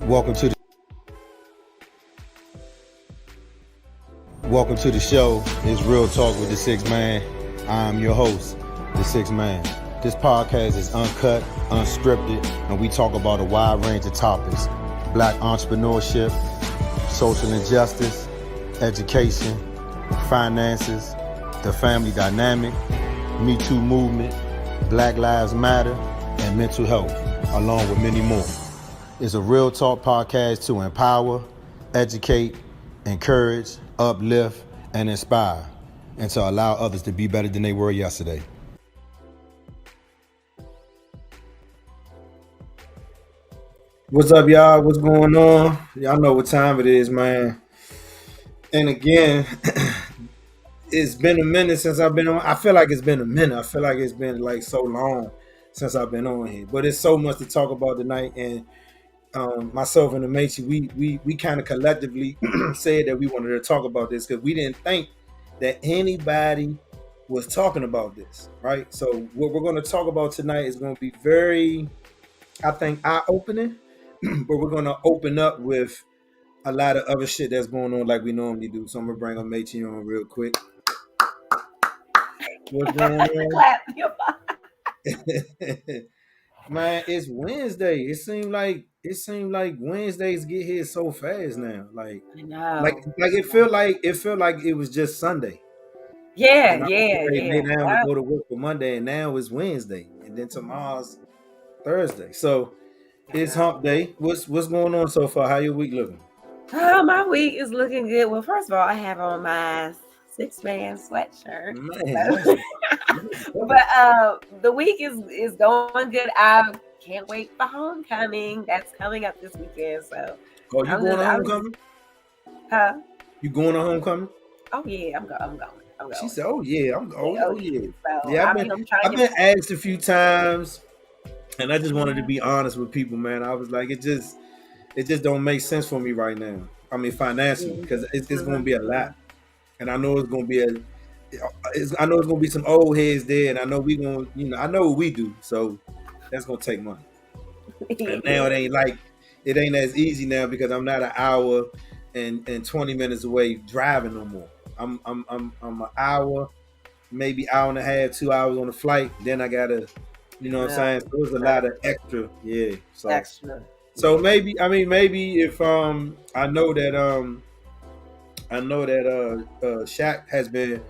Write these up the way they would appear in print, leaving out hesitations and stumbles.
Welcome to the show. It's Real Talk with the Sixth Man. I'm your host, the Sixth Man. This podcast is uncut, unscripted, and we talk about a wide range of topics: Black entrepreneurship, social injustice, education, finances, the family dynamic, Me Too movement, Black Lives Matter, and mental health, along with many more. It's a Real Talk podcast to empower, educate, encourage, uplift, and inspire, and to allow others to be better than they were yesterday. What's up, y'all? What's going on? Y'all know what time it is, man. And again, it's been a minute since I've been on. I feel like it's been a minute. I feel like it's been like so long since I've been on here. But it's so much to talk about tonight. And myself and the Macy, we kind of collectively said that we wanted to talk about this because we didn't think that anybody was talking about this, right? So what we're going to talk about tonight is going to be very, I think, eye-opening, but we're going to open up with a lot of other shit that's going on like we normally do. So I'm going to bring Macy on real quick. What's going on? Man, it's Wednesday. It seemed like Wednesdays get here so fast now. Like I know. Like it felt like it was just Sunday. Yeah, And I was ready to lay down to go to work for Monday, and now it's Wednesday, and then tomorrow's Thursday. So it's hump day. What's going on so far? How your week looking? Oh, my week is looking good. Well, first of all, I have on my six-man sweatshirt. Man, But the week is going good. I can't wait for homecoming. That's coming up this weekend. So oh, you going to homecoming? Huh? You going to homecoming? Oh yeah, I'm going. She said, "Oh yeah, I'm going. Oh yeah." So, Yeah, I've been asked a few times, and I just wanted to be honest with people, man. I was like, it just don't make sense for me right now. I mean, financially, because it's going to be a lot, and I know it's going to be I know it's going to be some old heads there, and I know we going, I know what we do, so that's going to take money. And now it ain't as easy now because I'm not an hour and 20 minutes away driving no more. I'm an hour, maybe hour and a half, 2 hours on the flight. Then I gotta, you know what I'm saying? So there's a lot of extra, yeah. So extra. So maybe if I know that Shaq has been,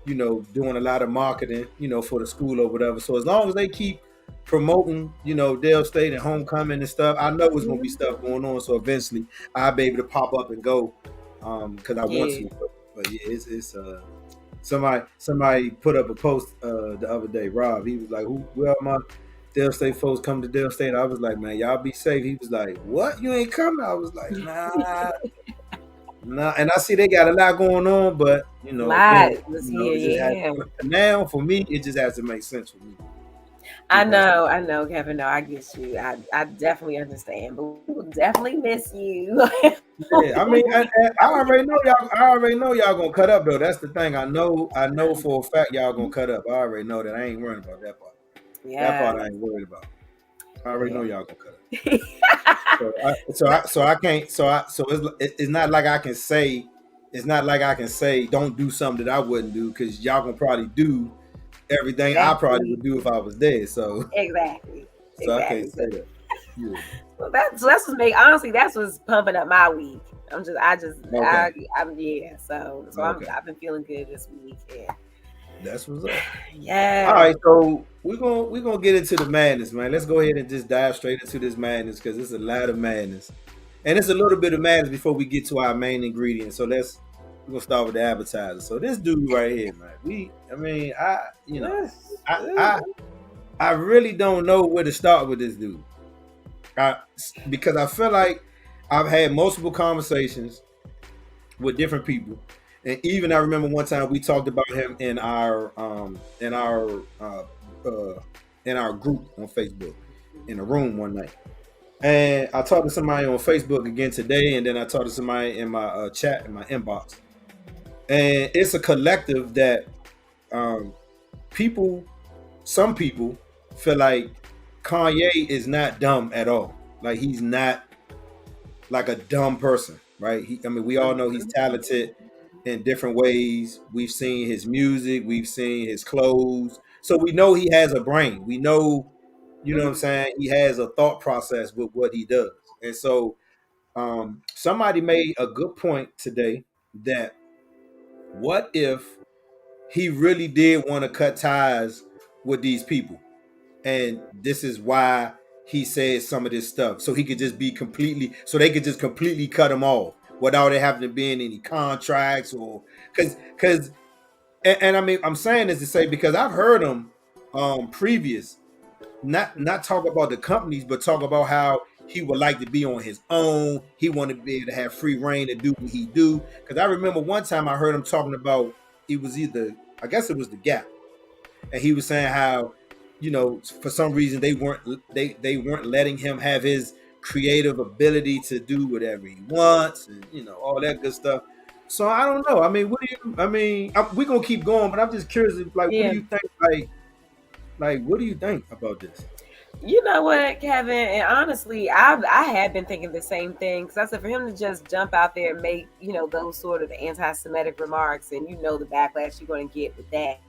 doing a lot of marketing, for the school or whatever. So as long as they keep promoting, Dale State and homecoming and stuff, I know it's gonna be stuff going on. So eventually I'll be able to pop up and go, because I want to. But yeah, it's somebody put up a post the other day. Rob, he was like, "Who are my Dale State folks come to Dale State?" I was like, "Man, y'all be safe." He was like, "What? You ain't coming?" I was like, "Nah." Nah, and I see they got a lot going on, but now for me, it just has to make sense for me. I know, Kevin. No, I get you. I definitely understand, but we will definitely miss you. Yeah, I mean, I already know y'all. I already know y'all gonna cut up though. That's the thing. I know for a fact y'all gonna cut up. I already know that. I ain't worried about that part. Yeah, that part I ain't worried about. I already know y'all gonna cut up. It's not like I can say. It's not like I can say don't do something that I wouldn't do because y'all gonna probably do everything I probably would do if I was there. So exactly. So I can't say that. Yeah. Well, that's what's honestly, that's what's pumping up my week. So I've been feeling good this week. Yeah. That's what's up. Yeah. All right, so we're gonna get into the madness, man. Let's go ahead and just dive straight into this madness because it's a lot of madness, and it's a little bit of madness before we get to our main ingredient. So we're gonna start with the appetizer. So this dude right here, man. I really don't know where to start with this dude. Because I feel like I've had multiple conversations with different people, and even I remember one time we talked about him in our group on Facebook in a room one night, and I talked to somebody on Facebook again today, and then I talked to somebody in my chat in my inbox, and it's a collective that some people feel like Kanye is not dumb at all. Like he's not like a dumb person, right? I mean, we all know he's talented in different ways. We've seen his music, we've seen his clothes, so we know he has a brain. We know, you know what I'm saying. He has a thought process with what he does, and so somebody made a good point today that what if he really did want to cut ties with these people, and this is why he said some of this stuff, so he could just be completely, so they could just completely cut him off without it having to be in any contracts or because and I mean I'm saying this to say because I've heard him previous not talk about the companies, but talk about how he would like to be on his own. He wanted to be able to have free reign to do what he do. Because I remember one time I heard him talking about it was either I guess it was the Gap, and he was saying how for some reason they weren't letting him have his creative ability to do whatever he wants and all that good stuff. So I don't know. I mean, what do you? I mean, we're gonna keep going, but I'm just curious. Like, what Yeah. do you think? Like, what do you think about this? You know what, Kevin? And honestly, I had been thinking the same thing because I said for him to just jump out there and make those sort of anti-Semitic remarks, and the backlash you're going to get with that.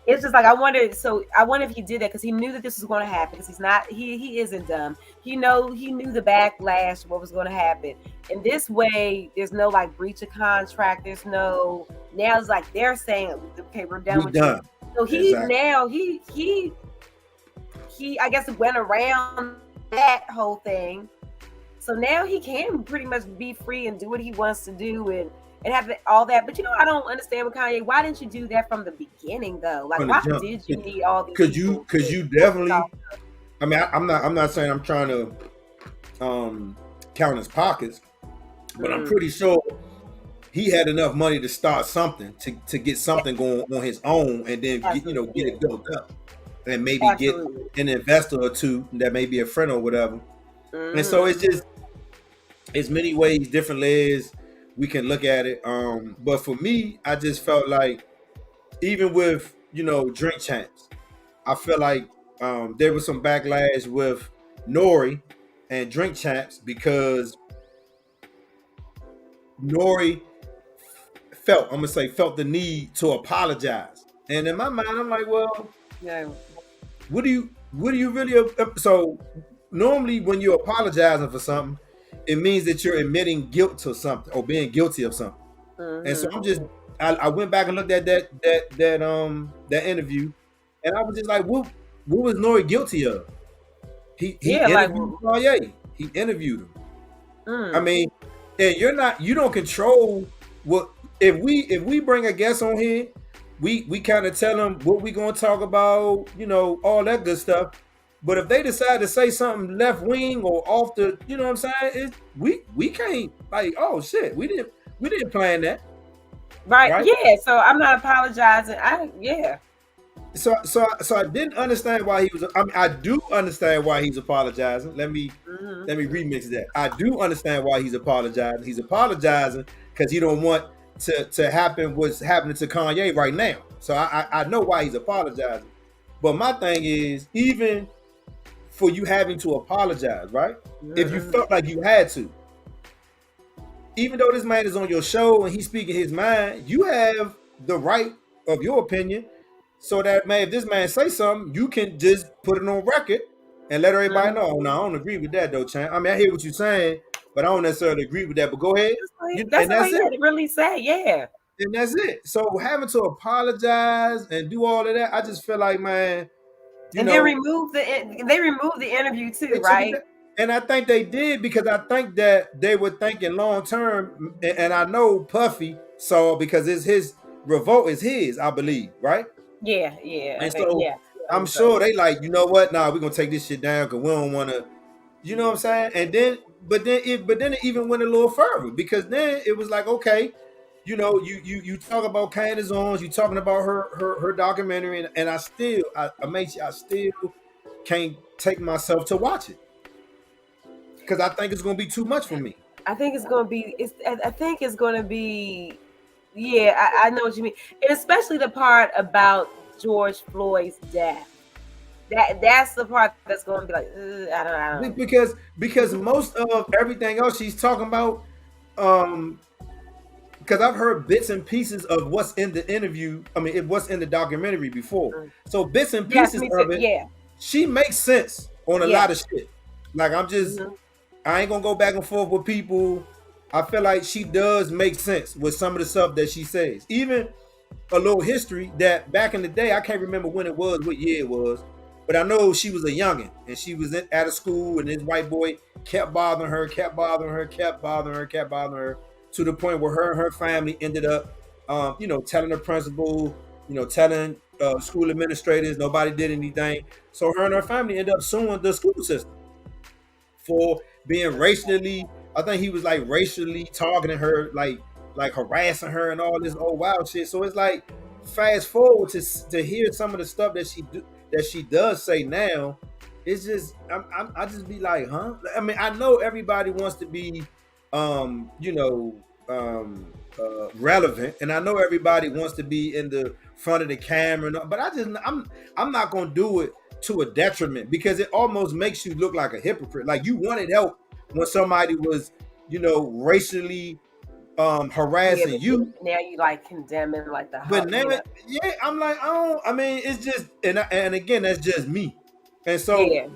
It's just like I wonder. So I wonder if he did that because he knew that this was going to happen. Because he's not. He isn't dumb. He knew the backlash, what was going to happen. In this way, there's no like breach of contract. There's no. Now it's like they're saying, okay, we're done with you. So he I guess went around that whole thing. So now he can pretty much be free and do what he wants to do and have all that. But I don't understand with Kanye. Why didn't you do that from the beginning though? Like why did you need all these people? Because you definitely I mean I'm not saying I'm trying to count his pockets, but I'm pretty sure he had enough money to start something to get something going on his own and then get it built up. And maybe get an investor or two that may be a friend or whatever. And so it's many ways, different layers we can look at it. But for me, I just felt like even with Drink Champs, I feel like there was some backlash with Nori and Drink Champs because Nori felt the need to apologize. And in my mind, I'm like, well, yeah. What do you really? So normally, when you're apologizing for something, it means that you're admitting guilt to something or being guilty of something. And so I went back and looked at that interview, and I was just like, what was Nori guilty of? He interviewed Kanye. He interviewed him. I mean, and you don't control what if we bring a guest on here. We kind of tell them what we gonna talk about, all that good stuff. But if they decide to say something left wing or off the, you know what I'm saying, we can't like, oh shit, we didn't plan that. Right? Yeah. So I'm not apologizing. So I didn't understand why he was. I mean, I do understand why he's apologizing. Let me remix that. I do understand why he's apologizing. He's apologizing because he don't want to happen what's happening to Kanye right now. So I know why he's apologizing. But my thing is, even for you having to apologize, right? If you felt like you had to, even though this man is on your show and he's speaking his mind, you have the right of your opinion. So that man, if this man say something, you can just put it on record and let everybody know. No, I don't agree with that though, Chan. I mean, I hear what you're saying, but I don't necessarily agree with that. But go ahead. That's what you had to really say, yeah. And that's it. So having to apologize and do all of that, I just feel like, man, they removed the interview too, right? And I think they did because I think that they were thinking long term. And I know Puffy saw because it's his revolt is his, I believe, right? Yeah. And so I'm sure they like, you know what? Nah, we're gonna take this shit down because we don't want to, you know what I'm saying? And then, but then it even went a little further because then it was like, okay, you talk about Candace Owens, you talking about her documentary, and I still can't take myself to watch it because I think it's gonna be too much for me. I think it's gonna be. I think it's gonna be. Yeah, I know what you mean, and especially the part about George Floyd's death. that's the part that's going to be like, I don't because most of everything else she's talking about, um, because I've heard bits and pieces of what's in the interview. I mean, what's in the documentary before. know. So bits and Yes, pieces me too. of it, Yeah, she makes sense on a yeah. lot of shit. Like Hmm. I ain't gonna go back and forth with people. I feel like she does make sense with some of the stuff that she says. Even a little history that back in the day, I can't remember when it was, what year it was, but I know she was a youngin and she was at a school and this white boy kept bothering her, kept bothering her, kept bothering her, kept bothering her to the point where her and her family ended up, telling the principal, telling school administrators, nobody did anything. So her and her family ended up suing the school system for being racially. I think he was like racially targeting her, like harassing her and all this old wild shit. So it's like fast forward to hear some of the stuff that she does say now. It's just I just be like, huh? I mean, I know everybody wants to be, relevant, and I know everybody wants to be in the front of the camera, but I'm not gonna do it to a detriment because it almost makes you look like a hypocrite. Like you wanted help when somebody was, racially Yeah, harassing but you, now you like condemning like but now, you know. yeah, I'm like, I don't. I mean, it's just, and again, that's just me. And so, Yeah,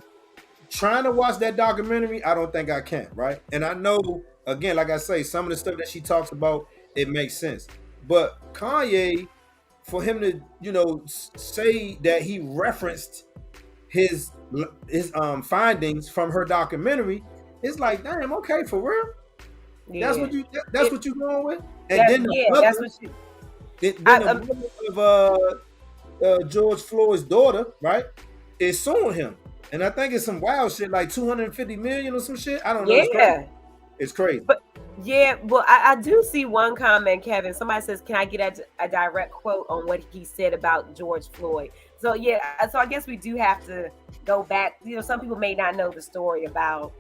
trying to watch that documentary, I don't think I can, right? And I know, again, like I say, some of the stuff that she talks about, it makes sense. But Kanye, for him to, say that he referenced his findings from her documentary, it's like, damn, okay, for real. That's yeah. what you that's It what you going with. And that then the yeah, that's mother, what you. then the I, mother of George Floyd's daughter, right, is suing him. And I think it's some wild shit like 250 million or some shit. I don't know. It's crazy. yeah, It's crazy. but yeah. Well, I do see one comment, Kevin. Somebody says, "Can I get a direct quote on what he said about George Floyd?" So yeah, so I guess we do have to go back. You know, some people may not know the story about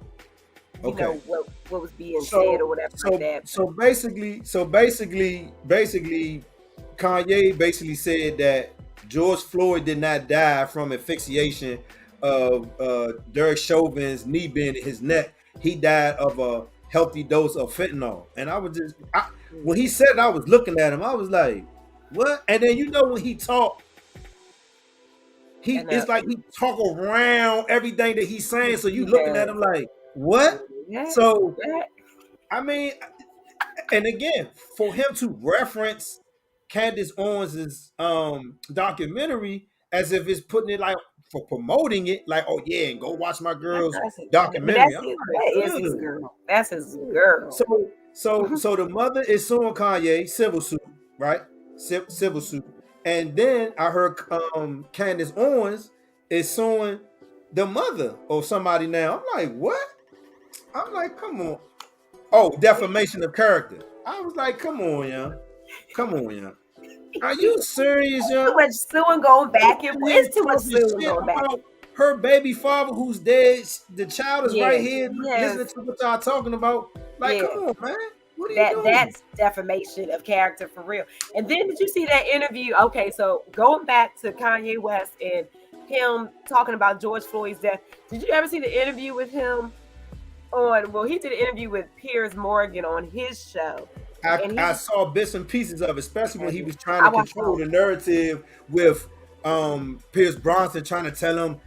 Okay. what was being said So or whatever like so that. so basically Kanye basically said that George Floyd did not die from asphyxiation of Derek Chauvin's knee being in his neck. He died of a healthy dose of fentanyl. And when he said it, I was looking at him. I was like, what? And then when he talked, And it's like he talk around everything that he's saying. So you he looking at does. him like, what? Yeah, So yeah, I mean, and again, for him to reference Candace Owens's documentary as if it's putting it like for promoting it, like, oh yeah, and go watch my girl's but documentary. I'm like, that is his ugh. girl. That's his girl. So the mother is suing Kanye, civil suit, right? Civil suit. And then I heard Candace Owens is suing the mother or somebody now. I'm like, what? I'm like, come on. Oh, defamation of character. I was like, come on, yeah. Come on, yeah. Are you serious, yeah? Too much suing going back and forth. Here It's too much talking suing shit going back. about her baby father who's dead. The child is right Yes, here yes, listening to what y'all talking about. Like, come yes. on, man. What are you doing? That's defamation of character for real. And then did you see that interview? Okay, so going back to Kanye West and him talking about George Floyd's death. Did you ever see the interview with him on? Well, he did an interview with Piers Morgan on his show, and I he saw bits and pieces of it, especially when he was trying I to watched control all. the narrative with Pierce Bronson trying to tell him,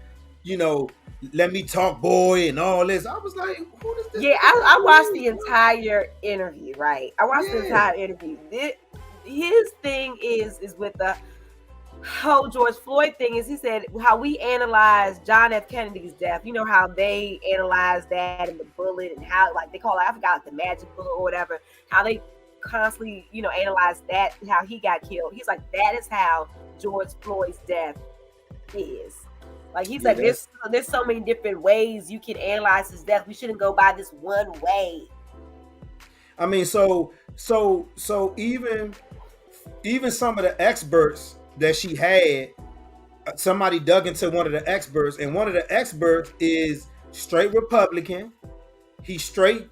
you know, let me talk, boy, and all this. I was like, who does this? Yeah, I watched the entire interview. Right, I watched the Yeah. entire interview. His thing is with the whole George Floyd thing is he said how we analyze John F. Kennedy's death. You know how they analyze that and the bullet and how like they call it, I forgot the magic bullet or whatever. How they constantly analyze that how he got killed. He's like that is how George Floyd's death is. Like he's Yeah, like there's so many different ways you can analyze his death. We shouldn't go by this one way. I mean, so even some of the experts that she had, somebody dug into one of the experts, and one of the experts is straight Republican. He's straight.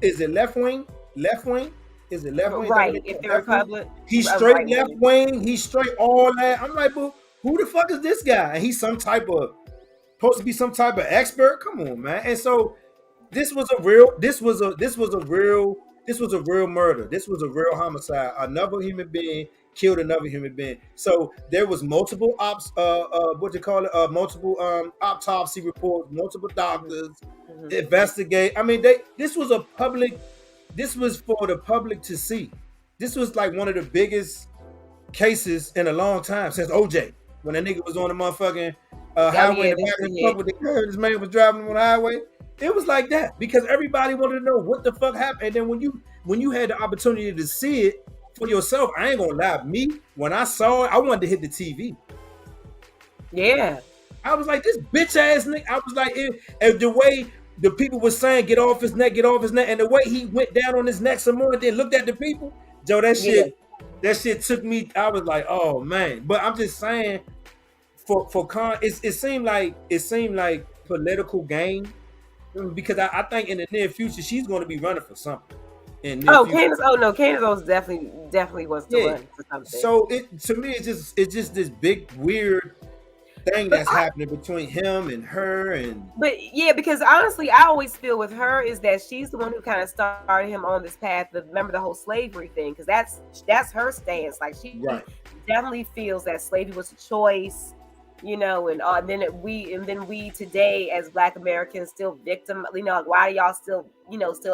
Is it left wing? Left wing? Is it left wing? Right. If the Left wing? Republic He's straight right left wing. He's straight all that. I'm like, but Who the fuck is this guy? And he's some type of supposed to be some type of expert. Come on, man. And so this was a real. This was a real murder. This was a real homicide. Another human being killed another human being. So there was multiple what you call it, multiple autopsy reports, multiple doctors Mhm. investigate. I mean, they this was a public. This was for the public to see. This was like one of the biggest cases in a long time since OJ, when a nigga was on the motherfucking Oh highway in yeah, the this back of the yeah. truck with the car. This man was driving on the highway. It was like that because everybody wanted to know what the fuck happened. And then when you had the opportunity to see it for yourself, I ain't gonna lie. Me, when I saw it, I wanted to hit the TV. Yeah. I was like, this bitch ass nigga. I was like, and the way the people were saying, get off his neck, and the way he went down on his neck some more and then looked at the people, Joe, Yeah. that shit took me. I was like, oh man. But I'm just saying, for Con, it seemed like political gain because I think in the near future she's going to be running for something in near Oh, future. Candace. Oh no, Candace Owens definitely wants to Yeah. run for something. So it to me it's just this big weird thing But that's happening between him and her and But yeah, because honestly, I always feel with her is that she's the one who kind of started him on this path of remember the whole slavery thing, because that's her stance. Like she right. definitely feels that slavery was a choice, and then we today as Black Americans still victim. Like, why do y'all still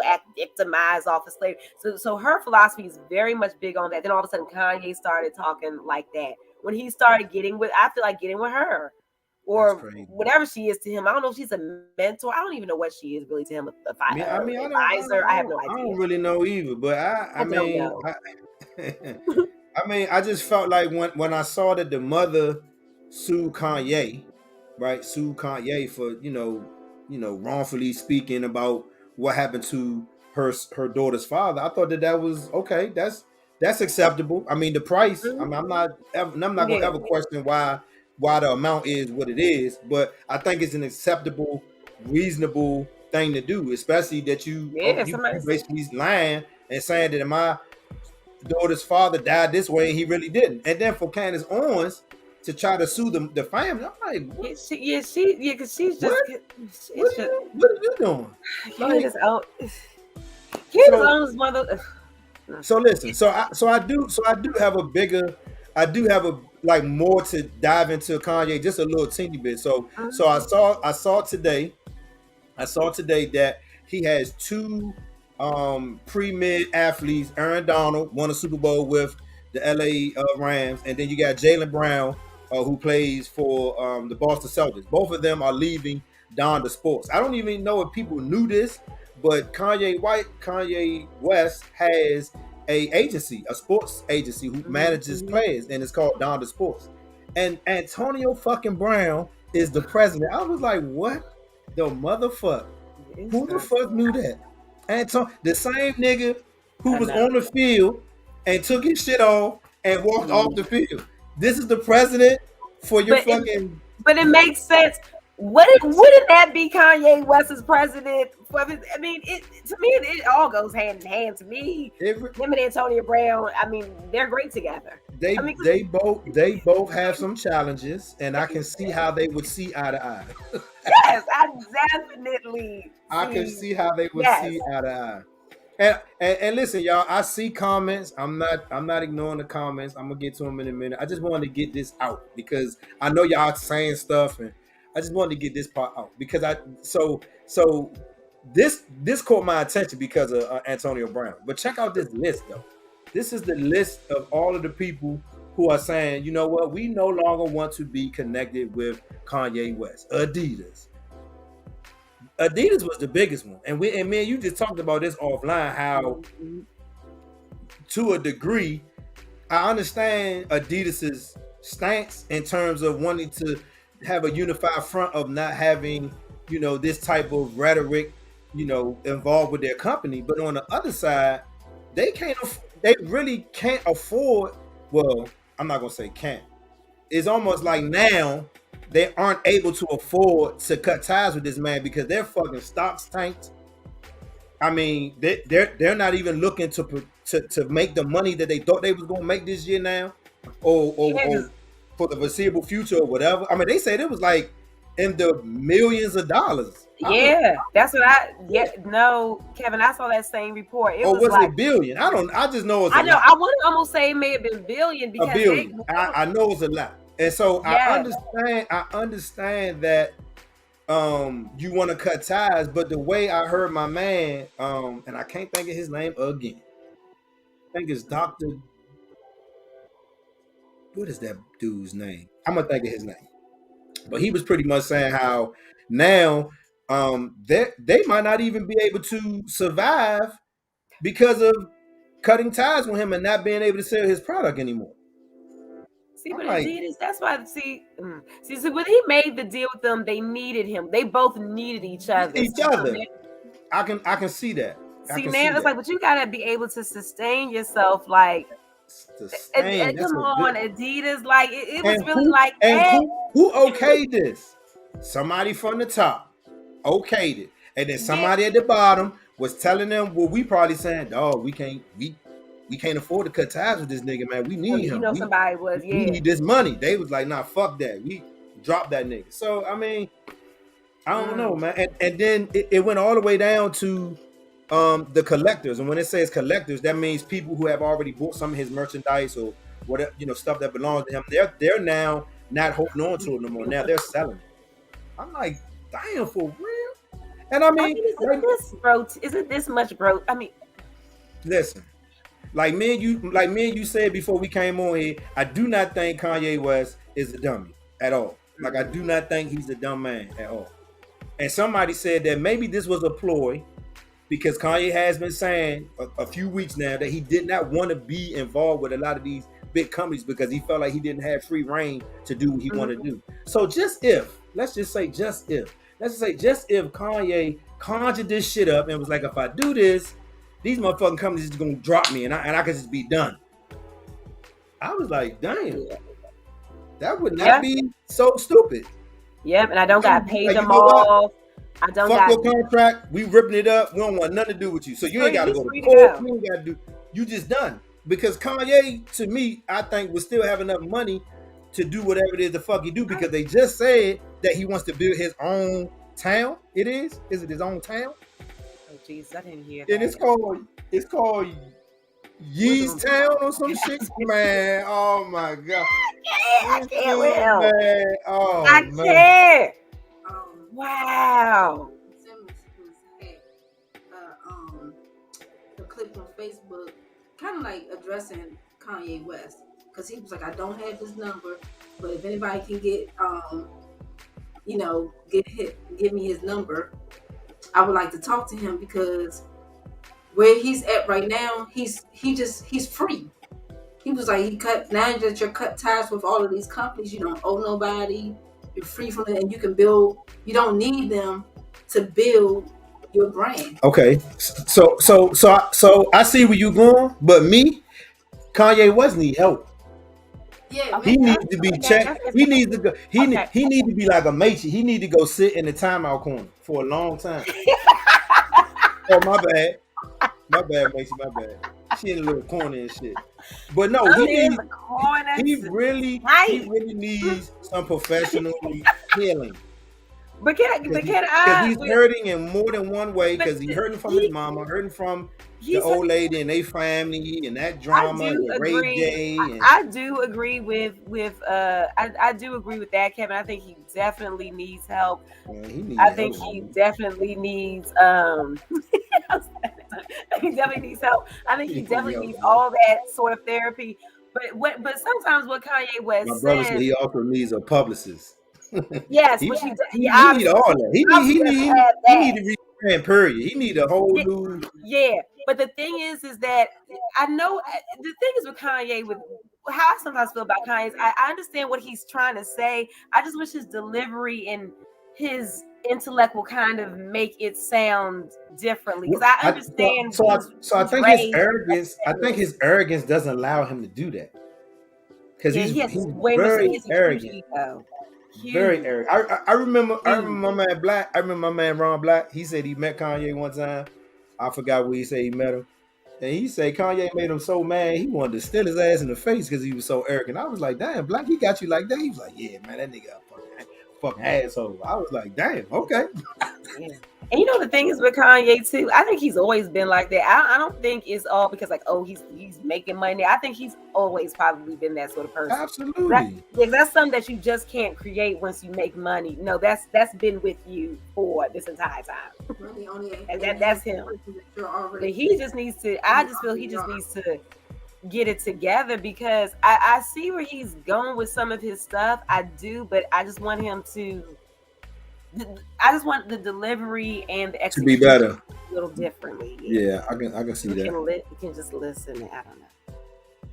act victimized off of slavery? So her philosophy is very much big on that. Then all of a sudden Kanye started talking like that when he started I feel like getting with her That's or crazy. whatever she is to him. I don't know if she's a mentor. I don't even know what she is really to him. I mean, Advisor. I have no I idea. don't really know either. But I I don't mean, know. I mean, I just felt like when I saw that the mother sued Kanye, right? Sued Kanye for wrongfully speaking about what happened to her daughter's father. I thought that was okay. That's acceptable. I mean, the price. I mean, I'm not gonna Yeah, ever question why the amount is what it is, but I think it's an acceptable, reasonable thing to do, especially that yeah. you Somebody's basically lying and saying that my daughter's father died this way and he really didn't. And then for Candace Owens to try to sue the family, I'm like, what? because she's just What? it's just What are you doing? Like, Candace Owens. Candace so Owens mother. so listen, I do have a bigger, I do have a like more to dive into Kanye, just a little teeny bit. So I saw today that he has two pre-med athletes. Aaron Donald won a Super Bowl with the LA Rams, and then you got Jalen Brown, who plays for the Boston Celtics. Both of them are leaving Donda Sports. I don't even know if people knew this, but Kanye West has a sports agency who manages players, and it's called Donda Sports. And Antonio fucking Brown is the president. I was like, what the motherfucker? Who the fuck knew that? The same nigga who I was know. on the field and took his shit off and walked off the field. This is the president for your But fucking. it makes sense. Wouldn't that be Kanye West's president? I mean, to me, it all goes hand in hand. To me, him and Antonio Brown, I mean, they're great together. They I mean, they both have some challenges, and I can see how they would see eye to eye. yes, I definitely. I can see how they would Yes. see eye to eye. And listen, y'all. I see comments. I'm not ignoring the comments. I'm gonna get to them in a minute. I just wanted to get this out because I know y'all saying stuff, and I just wanted to get this part out because so this caught my attention because of Antonio Brown. But check out this list though. This is the list of all of the people who are saying, you know what, we no longer want to be connected with Kanye West. Adidas was the biggest one, and me and you just talked about this offline. How, to a degree, I understand Adidas's stance in terms of wanting to have a unified front of not having, this type of rhetoric, involved with their company. But on the other side, they really can't afford. Well, I'm not gonna say can't. It's almost like now they aren't able to afford to cut ties with this man because their fucking stocks tanked. I mean, they're not even looking to make the money that they thought they was gonna make this year now, or for the foreseeable future or whatever. I mean, they said it was like in the millions of dollars. I was, Yeah, that's what no, Kevin, I saw that same report. It or was was like, it billion? I don't. I just know it's a I know, lot. I would almost say it may have been billion A because they, billion. I know it's a lot, and so I yeah. understand. I understand that you want to cut ties, but the way I heard my man, and I can't think of his name again. I think it's Doctor. What is that dude's name? I'm gonna think of his name. But he was pretty much saying how now they might not even be able to survive because of cutting ties with him and not being able to sell his product anymore. See, I'm but like, Adidas, that's why, see, so when he made the deal with them, they needed him. They both needed each other. each So other. I can see that. I see, can see now it's that. like, but you gotta be able to sustain yourself. Like, Sustain. That's come a good. on, Adidas. Like, it was And really who like, and hey, who okayed this? Somebody from the top okayed it, and then yeah, somebody at the bottom was telling them, "Well, we probably saying, oh, we can't afford to cut ties with this nigga, man. We need you him. know, somebody was, We yeah. need this money." They was like, "Nah, fuck that. We drop that nigga." So I mean, I don't know, man. And then it went all the way down to the collectors. And when it says collectors, that means people who have already bought some of his merchandise or whatever, stuff that belongs to him. They're now not holding on to it no more. Now they're selling it. I'm like, damn, for real. And I I mean, mean, like, isn't this much growth? I mean, listen, like me and you said before we came on here, I do not think Kanye West is a dummy at all. Like I do not think he's a dumb man at all. And somebody said that maybe this was a ploy because Kanye has been saying a few weeks now that he did not want to be involved with a lot of these big companies because he felt like he didn't have free reign to do what he wanted to do. So let's just say just if Kanye conjured this shit up and was like, if I do this, these motherfucking companies is gonna drop me and I can just be done. I was like, damn, that would not yeah, be so stupid. yep. And I don't I got would to be pay like, you them know what? off. I don't Fuck got. your contract. We ripping it up. We don't want nothing to do with you. So you ain't got to He's go to free to court. go. You ain't got to do. You just done. Because Kanye, to me, I think will still have enough money to do whatever it is the fuck he do. Because they just said that he wants to build his own town. It is. Is it his own town? Oh, jeez, I didn't hear And that. it's called Yee's Town or some shit. Man, oh my god. I can't with Dude, him. man. Oh I man. can't. Wow. Simmons had a clip on Facebook, kind of like addressing Kanye West, because he was like, I don't have his number, but if anybody can get give me his number, I would like to talk to him, because where he's at right now, he's free. He was like, now that you're cut ties with all of these companies, you don't owe nobody, you're free from it, and you can build. You don't need them to build your brand. Okay, so I see where you going, but me, Kanye West need help. Yeah, He man. needs to be checked. He needs to go. He need to be like a Macy. He need to go sit in the timeout corner for a long time. Oh my bad, Macy, my bad. She in a little corner and shit. But no, he really needs some professional healing. But can Because I? he's hurting in more than one way. Because he's hurting from his mama, hurting from the old lady and their family, and that drama and the rape day. I do agree with I do agree with that, Kevin. I think he definitely needs help. I think he definitely needs he definitely needs help. I think he definitely needs all that sort of therapy. But sometimes what Kanye West my brother says, said he also needs a publicist. yes, he which he need obviously all that. He need to rebrand. Period. He need a whole new. Yeah, but the thing is that I know the thing is with Kanye, with how I sometimes feel about Kanye is I understand what he's trying to say. I just wish his delivery and his intellect will kind of make it sound differently, because I understand. So I think his arrogance. I think his arrogance doesn't allow him to do that. Because he's very arrogant. Very arrogant. I remember my man Black. I remember my man Ron Black. He said he met Kanye one time. I forgot where he said he met him. And he said Kanye made him so mad he wanted to steal his ass in the face because he was so arrogant. I was like, damn, Black, he got you like that. He was like, yeah, man, that nigga a fucking asshole. I was like, damn, okay. Yeah. And you know the thing is with Kanye too, I think he's always been like that. I don't think it's all because like, oh, he's making money. I think he's always probably been that sort of person. Absolutely. That's something that you just can't create once you make money. No, that's been with you for this entire time. And that's him. But he just needs to. I just feel he just needs to get it together because I see where he's going with some of his stuff. I do, but I just want him to. I just want the delivery and the execution to be better, a little differently. Yeah, I can see that. You can just listen. I don't know.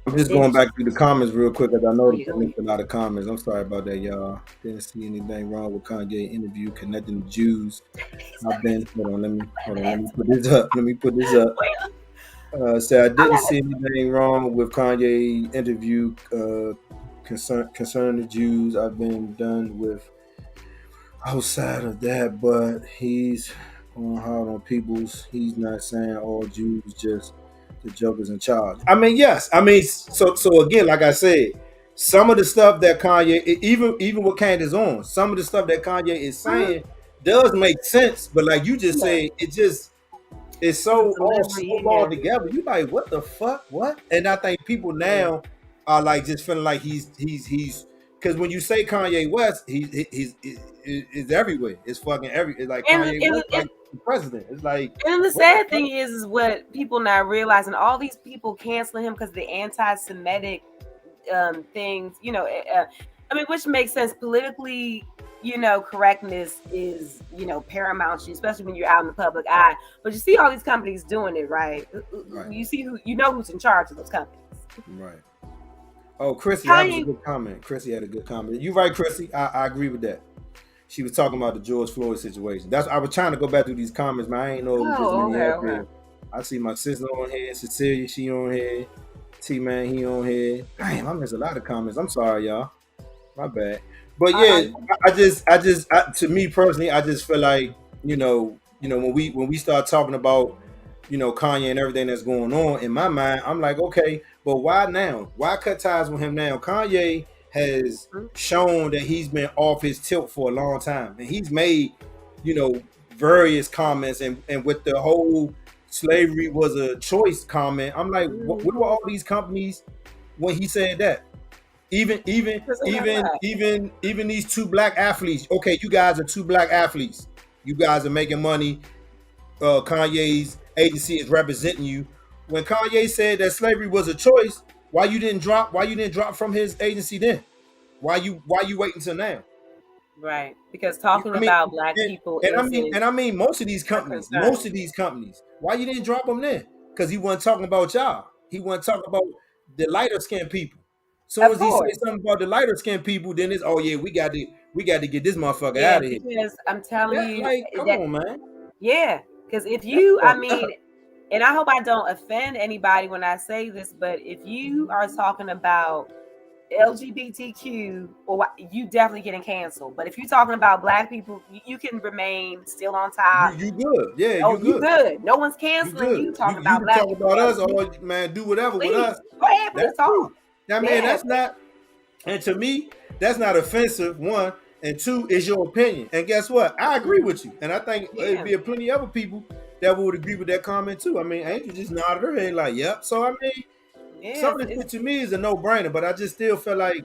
I'm just going back through the comments real quick because I know there's a lot of comments. I'm sorry about that, y'all. Didn't see anything wrong with Kanye interview connecting the Jews. Hold on, let me put this up. Say I didn't see anything wrong with Kanye interview concerning the Jews. I've been done with outside of that, but he's going hard on people's. He's not saying all Jews, just the jokers in charge. I mean, yes. I mean, so again, like I said, some of the stuff that Kanye, even with Candace on, some of the stuff that Kanye is saying does make sense. But like you just said, it's so all together. You like, what the fuck? What? And I think people now are like just feeling like he's because when you say Kanye West, he's everywhere. It's fucking every. It's like Kanye West, like the president. It's like. And the sad thing is what people not realizing. All these people canceling him because the anti-Semitic things. You know, I mean, which makes sense politically. You know, correctness is, you know, paramount, especially when you're out in the public eye. But you see all these companies doing it, right? You see who's in charge of those companies. Right. Oh, Chrissy, that was a good comment. Chrissy had a good comment. You're right, Chrissy. I agree with that. She was talking about the George Floyd situation. I was trying to go back through these comments, man. I ain't know it was this many. I see my sister on here, Cecilia, she on here, T-Man, he on here. Damn, I missed a lot of comments. I'm sorry, y'all. My bad. But yeah, to me personally, I just feel like, you know, when we start talking about, you know, Kanye and everything that's going on, in my mind, I'm like, okay, but why now? Why cut ties with him now? Kanye has shown that he's been off his tilt for a long time, and he's made, you know, various comments, and with the whole slavery was a choice comment, I'm like, what were all these companies when he said that? Even these two black athletes. Okay, you guys are two black athletes. You guys are making money. Kanye's agency is representing you. When Kanye said that slavery was a choice, why you didn't drop from his agency then? Why you wait until now? Right, because talking about black people, I mean most of these companies, why you didn't drop them then? Because he wasn't talking about y'all. He wasn't talking about the lighter skinned people. So as he say something about the lighter skinned people, then it's we got to get this motherfucker out of here. Because I'm telling you, like, come on, man. Yeah, because if you, I mean, and I hope I don't offend anybody when I say this, but if you are talking about LGBTQ, or you definitely getting canceled. But if you're talking about black people, you can remain still on top. You good? Yeah, you good. No one's canceling you. Talking about black people. Talk about us, or man, do whatever with us. Go ahead, let's talk. I mean, that's not, and to me, that's not offensive. One, and two, is your opinion. And guess what? I agree with you, and I think there'd be plenty of other people that would agree with that comment too. I mean, Angel just nodded her head like, "Yep." So I mean, some of this to me is a no-brainer, but I just still feel like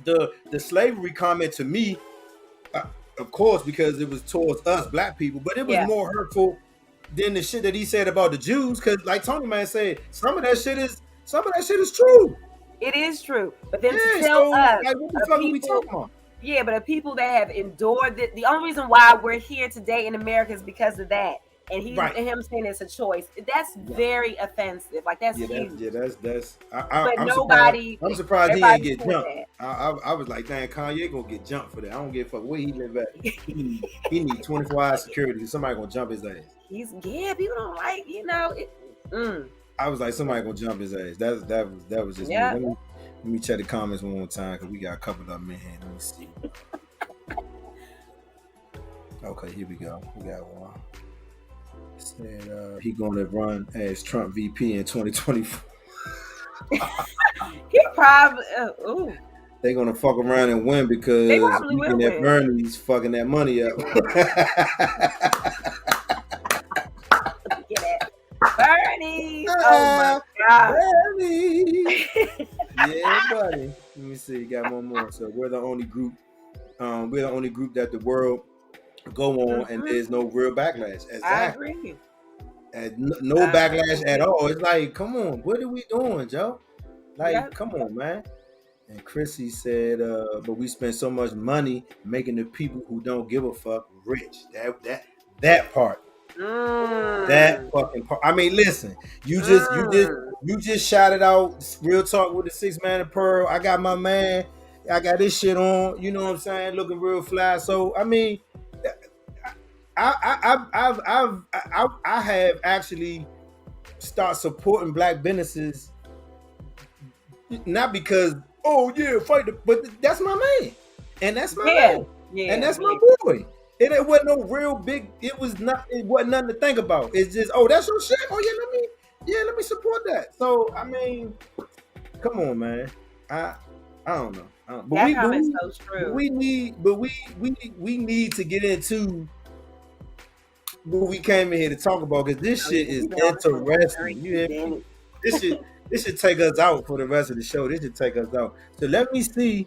the slavery comment to me, of course, because it was towards us black people, but it was more hurtful than the shit that he said about the Jews. Because, like Tony Man said, some of that shit is true. It is true, but then to tell us, like, what the fuck are we talking about? Yeah, but the people that have endured it, the only reason why we're here today in America is because of that. And and him saying it's a choice. That's very offensive. Like that's huge. That's. I'm surprised he didn't get jumped. I was like, damn, Kanye gonna get jumped for that. I don't give a fuck where he live at. He need 24-hour security. Somebody gonna jump his ass. People don't like, you know. I was like, somebody gonna jump his ass. That was just me. Let me check the comments one more time because we got a couple of them in here. Let me see. Okay, here we go. We got one. Said he gonna run as Trump VP in 2024. He probably. Ooh. They gonna fuck around and win They because probably will looking at win. Bernie's fucking that money up. Look at that. Bernie. Oh my God. Bernie. Yeah, buddy. Let me see. Got one more. So we're the only group. We're the only group that the world go on, and there's no real backlash. Exactly. I agree. And no backlash at all. It's like, come on, what are we doing, Joe? Like, come on, man. And Chrissy said, but we spend so much money making the people who don't give a fuck rich. That part. That fucking part. I mean, listen, you just shouted out Real Talk with the 6 Man and Pearl. I got my man. I got this shit on. You know what I'm saying? Looking real fly. So I mean, I have actually start supporting black businesses, not because fight but that's my man, and that's my man, and that's my boy. It wasn't no real big. It wasn't nothing to think about. It's just that's your shit. Let me support that. So I mean, come on, man. I don't know. But that comment's so true. We need to get into what we came in here to talk about, because this shit is interesting. You hear me? This should take us out for the rest of the show. This should take us out. So let me see,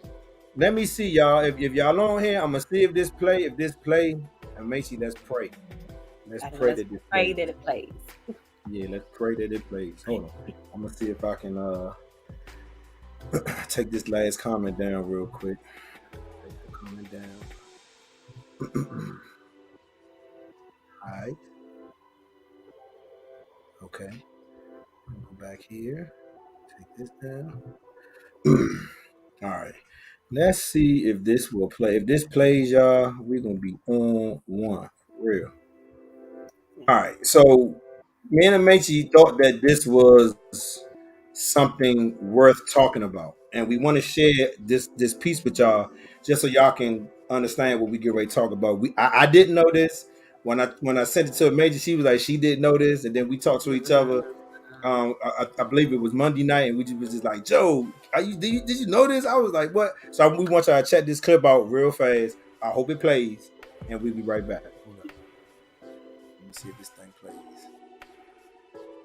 y'all. If y'all on here, I'm gonna see if this play. If this play, and Macy, let's pray. Let's pray that it plays. Yeah, let's pray that it plays. Hold on. I'm gonna see if I can take this last comment down real quick. Take the comment down. All right. Okay. Go back here. Take this down. All right. Let's see if this will play. If this plays, y'all, we're gonna be on one. Real. All right. So me and Amenchi thought that this was something worth talking about, and we want to share this piece with y'all just so y'all can understand what we get ready to talk about. I didn't know this when I sent it to Amenchi. She was like, she didn't know this, and then we talked to each other. I believe it was Monday night, and we was just like, Joe, did you know this? I was like, what? So we want y'all to check this clip out real fast. I hope it plays, and we'll be right back. Hold up. Let me see if this thing plays.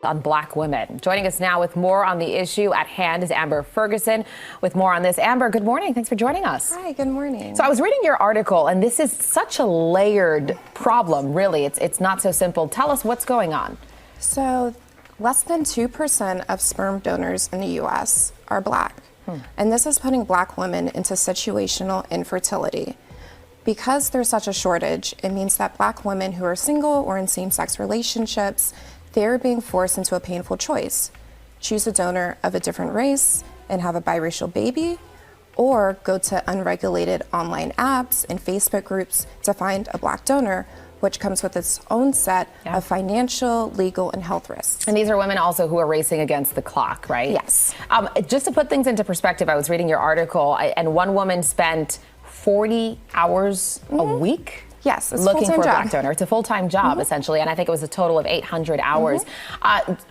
On black women. Joining us now with more on the issue at hand is Amber Ferguson with more on this. Amber, good morning. Thanks for joining us. Hi, good morning. So I was reading your article, and this is such a layered problem, really. It's not so simple. Tell us what's going on. So less than 2% of sperm donors in the U.S. are black. And this is putting black women into situational infertility. Because there's such a shortage, it means that black women who are single or in same-sex relationships, they're being forced into a painful choice. Choose a donor of a different race and have a biracial baby, or go to unregulated online apps and Facebook groups to find a black donor, which comes with its own set of financial, legal, and health risks. And these are women also who are racing against the clock, right? Yes. Just to put things into perspective, I was reading your article, and one woman spent 40 hours a week Yes, it's looking for a job. black donor. It's a full-time job, essentially, and I think it was a total of 800 hours.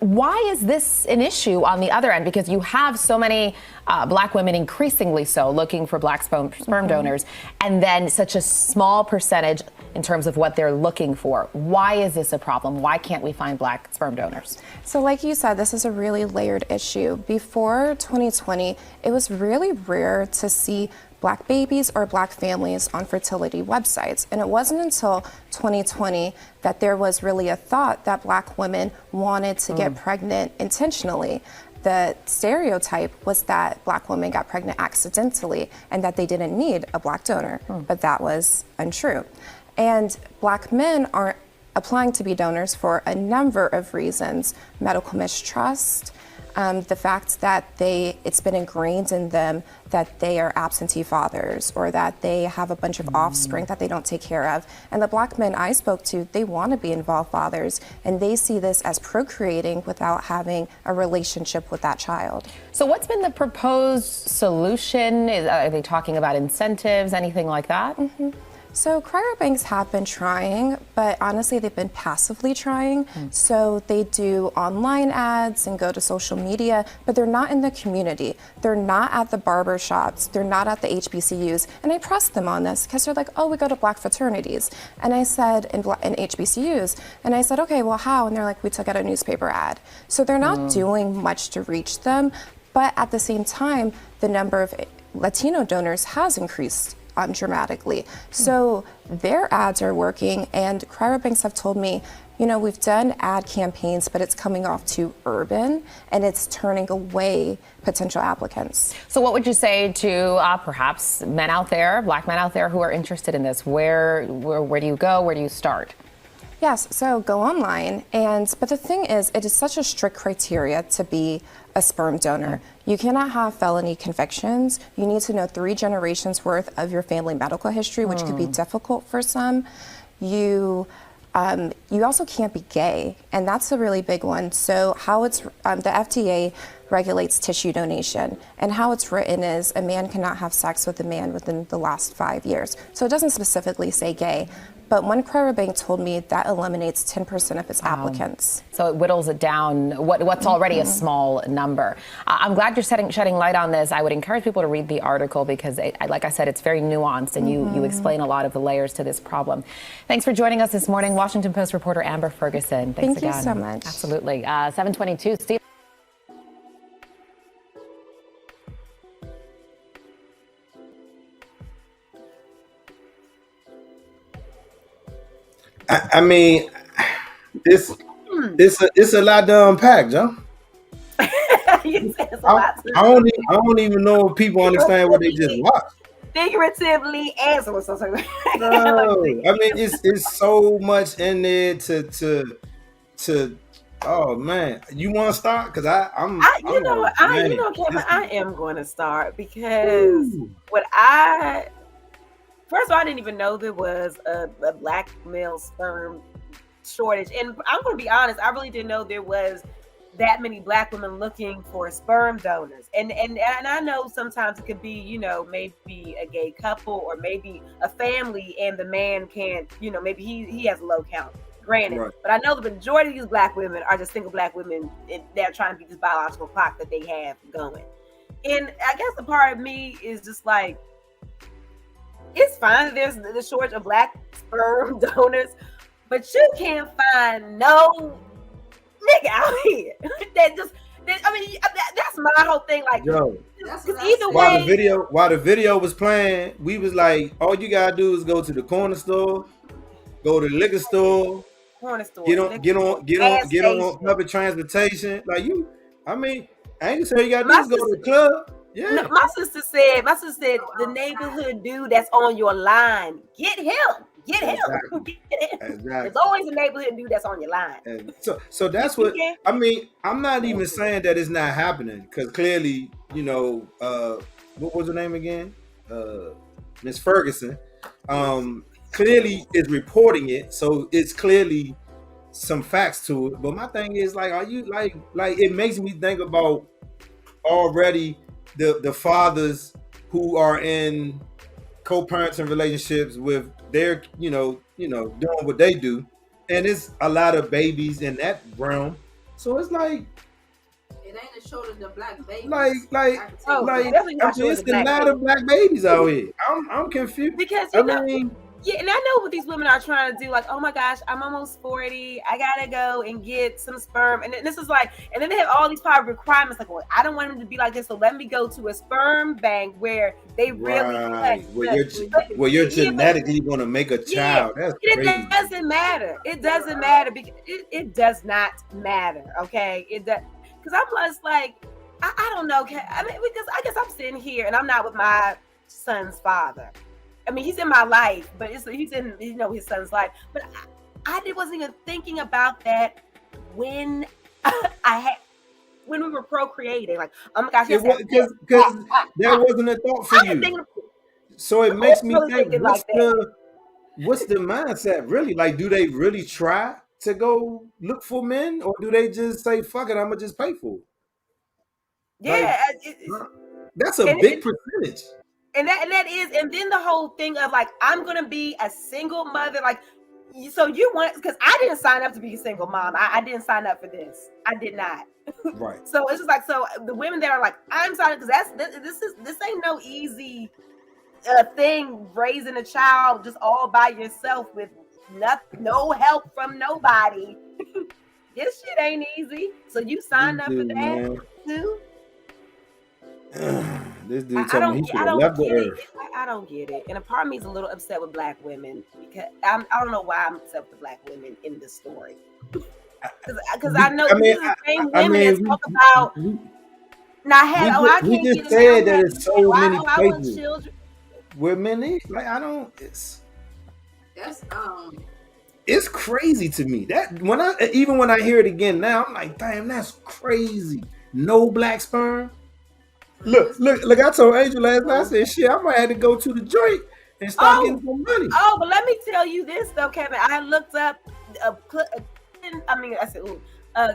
Why is this an issue on the other end? Because you have so many black women, increasingly so, looking for black sperm donors, and then such a small percentage in terms of what they're looking for. Why is this a problem? Why can't we find black sperm donors? So like you said, this is a really layered issue. Before 2020, it was really rare to see black babies or black families on fertility websites. And it wasn't until 2020 that there was really a thought that black women wanted to get pregnant intentionally. The stereotype was that black women got pregnant accidentally and that they didn't need a black donor, but that was untrue. And black men aren't applying to be donors for a number of reasons: medical mistrust, the fact that it's been ingrained in them that they are absentee fathers, or that they have a bunch of offspring that they don't take care of. And the black men I spoke to, they want to be involved fathers, and they see this as procreating without having a relationship with that child. So what's been the proposed solution? Are they talking about incentives, anything like that? So cryobanks have been trying, but honestly, they've been passively trying. So they do online ads and go to social media, but they're not in the community. They're not at the barber shops. They're not at the HBCUs. And I pressed them on this because they're like, oh, we go to black fraternities. And I said, in HBCUs. And I said, okay, well, how? And they're like, we took out a newspaper ad. So they're not doing much to reach them. But at the same time, the number of Latino donors has increased dramatically. So their ads are working, and cryobanks have told me, you know, we've done ad campaigns, but it's coming off too urban and it's turning away potential applicants. So what would you say to perhaps men out there, black men out there who are interested in this? Where do you go? Where do you start? Yes, so go online, but the thing is, it is such a strict criteria to be a sperm donor. You cannot have felony convictions. You need to know 3 generations worth of your family medical history, which could be difficult for some. You also can't be gay, and that's a really big one. So how it's, the FDA regulates tissue donation, and how it's written is a man cannot have sex with a man within the last 5 years. So it doesn't specifically say gay. But one cryobank told me that eliminates 10% of its applicants. So it whittles it down, what's already a small number. I'm glad you're shedding light on this. I would encourage people to read the article because, like I said, it's very nuanced, and you explain a lot of the layers to this problem. Thanks for joining us this morning, Washington Post reporter Amber Ferguson. Thanks again. Thank you so much. Absolutely. 722, Steve. I mean, it's a lot to unpack, Joe. I don't even know if people understand what they just watched. Figuratively and so. No, I mean it's so much in there to. Oh man, you want to start? Because Kevin, I am going to start because first of all, I didn't even know there was a black male sperm shortage. And I'm going to be honest, I really didn't know there was that many black women looking for sperm donors. And I know sometimes it could be, you know, maybe a gay couple or maybe a family and the man can't, you know, maybe he has a low count. Granted, right. But I know the majority of these black women are just single black women, and they're trying to beat this biological clock that they have going. And I guess the part of me is just like, it's fine that there's the shortage of black sperm donors, but you can't find no nigga out here that's my whole thing. Like, because either way, while the video was playing, we was like, all you gotta do is go to the corner store, go to the liquor store, get on public transportation. Like I ain't just say you gotta do is go to the club. Yeah. No, my sister said the neighborhood dude that's on your line, get him. Exactly. There's always a neighborhood dude that's on your line. And so that's what I mean. I'm not even saying that it's not happening, because clearly, you know, what was her name again? Miss Ferguson. Clearly is reporting it, so it's clearly some facts to it. But my thing is, like, are you like it makes me think about already the fathers who are in co-parenting relationships with their, you know, doing what they do, and it's a lot of babies in that realm. So it's like, it ain't a shortage of black babies. It's a lot of black babies out here. I'm confused because and I know what these women are trying to do. Like, oh my gosh, I'm almost 40. I gotta go and get some sperm. And this is like, and then they have all these private requirements. Like, well, I don't want them to be like this, so let me go to a sperm bank where they really where you're genetically going to make a child. That's crazy. It doesn't matter. It doesn't matter because it does not matter. Okay, it does, because I'm just like, I don't know. I mean, because I guess I'm sitting here and I'm not with my son's father. I mean, he's in my life, but he's in, you know, his son's life. But I wasn't even thinking about that when when we were procreating. Like, oh my gosh, because that wasn't a thought for you. So it makes me think, what's the mindset really? Like, do they really try to go look for men, or do they just say, fuck it, I'm gonna just pay for it? Yeah, like, that's a big percentage. And that is, and then the whole thing of like, I'm gonna be a single mother, like, so you want, because I didn't sign up to be a single mom. I didn't sign up for this. I did not. Right. So it's just like, so the women that are like, I'm signing, because this ain't no easy thing, raising a child just all by yourself with no help from nobody. This shit ain't easy. So you signed up for that, man. too? This dude told me he should have left the earth. I don't get it. And a part of me is a little upset with black women, because I don't know why I'm upset with the black women in this story. Because I know these are the same women that talk about I we can't just get a said that man. it's so many I want places children. where men is. Like, I don't. It's crazy to me that when I hear it again now, I'm like, damn, that's crazy. No black sperm. Look! I told Angel last night. I said, shit, I might have to go to the joint and start getting some money. Oh, but let me tell you this though, Kevin. I looked up a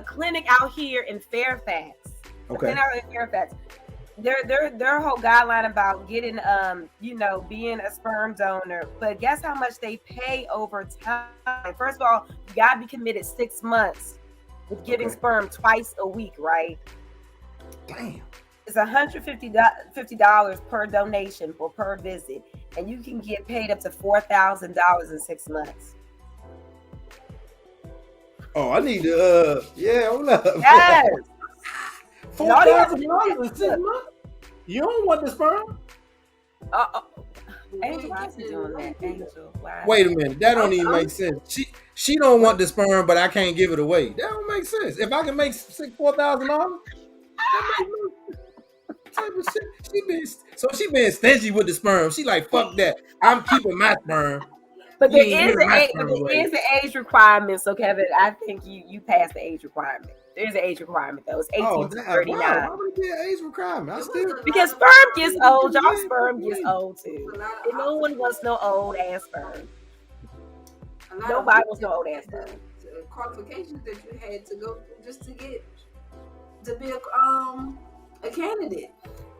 clinic out here in Fairfax. Okay. Their whole guideline about getting being a sperm donor, but guess how much they pay over time? First of all, you gotta be committed 6 months with giving sperm twice a week, right? Damn. It's $150 per donation or per visit, and you can get paid up to $4,000 in 6 months. Oh, I need to hold up. Yes. $4,000 in 6 months? You don't want the sperm? Angel, why is he doing that? Angel, why? Wait a minute, that don't even make sense. She don't want the sperm, but I can't give it away. That don't make sense. If I can make $4,000, that makes no type of shit. She been stingy with the sperm. She like, fuck that. I'm keeping my sperm. But there is an age requirement. So Kevin, I think you passed the age requirement. There's an age requirement though. It's 18 to 39. Why would it be an age requirement? Because sperm gets old. Y'all sperm gets old too. And no one wants no old ass sperm. Nobody wants no old ass sperm. Qualifications that you had to go through just to be a candidate.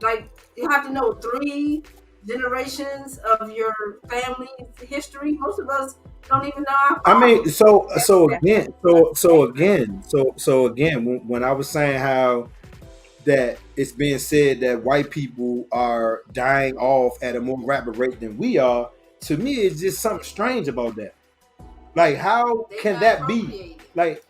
Like, you have to know 3 generations of your family's history. Most of us don't even know. So again, when I was saying how that it's being said that white people are dying off at a more rapid rate than we are, to me, it's just something strange about that. Like, how can that be? Like,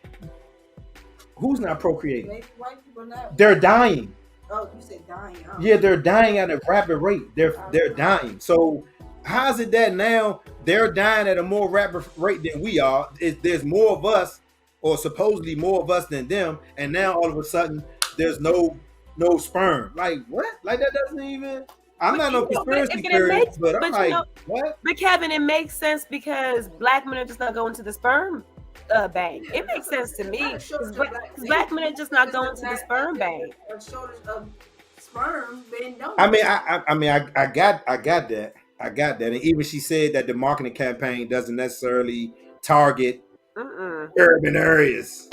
who's not procreating? White people not. They're dying. Oh, you said dying. Oh. Yeah, they're dying at a rapid rate. They're dying. So how is it that now they're dying at a more rapid rate than we are? There's more of us, or supposedly more of us than them, and now all of a sudden there's no sperm. Like, what? Like, that doesn't even. I'm not no conspiracy theorist, but I'm like, what? But Kevin, it makes sense because black men are just not going to the sperm bank. It makes sense to me because black men are just not going to the sperm bank. A shortage of sperm being donated. I got that. I got that. And even she said that the marketing campaign doesn't necessarily target urban areas.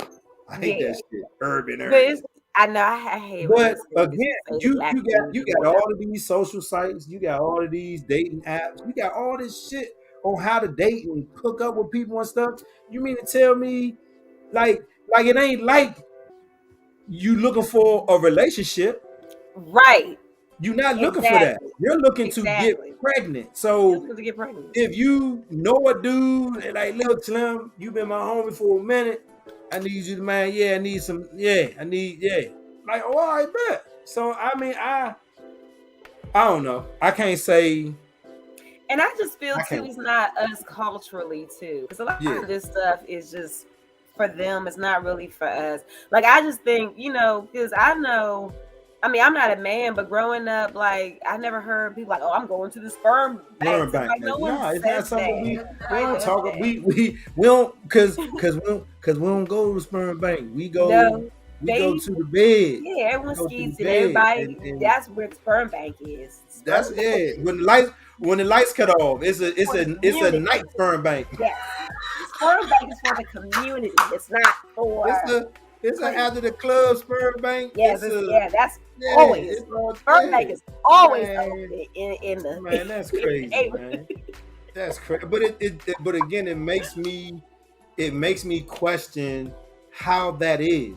I hate that shit. Urban areas. I know I hate. But again, you got all of these social sites. You got all of these dating apps. You got all this shit on how to date and hook up with people and stuff. You mean to tell me, like it ain't like you looking for a relationship, right? You're not looking for that. You're looking to get pregnant. So if you know a dude and like, look, Slim, you've been my homie for a minute. I need you to, man. Yeah, I need some. Yeah, I need. Yeah, like, oh, I bet. So I mean, I don't know. I can't say. And I just feel too, it's not us culturally too, because a lot of this stuff is just for them. It's not really for us. Like, I just think, because I know. I mean, I'm not a man, but growing up, like, I never heard people like, "Oh, I'm going to the sperm bank." Like, no one it's not something we don't talk about. We don't because we don't go to the sperm bank. We go to the bed. Yeah, everyone skis it. Everybody, and that's where the sperm bank is. That's when the lights cut off. It's a night sperm bank. Yes, the sperm bank is for the community. It's not for. It's a after the club sperm bank. Yes, that's yeah, always. it's all Sperm there. bank is always Man, open in the man, that's crazy, man. That's crazy. But but again, it makes me question how that is.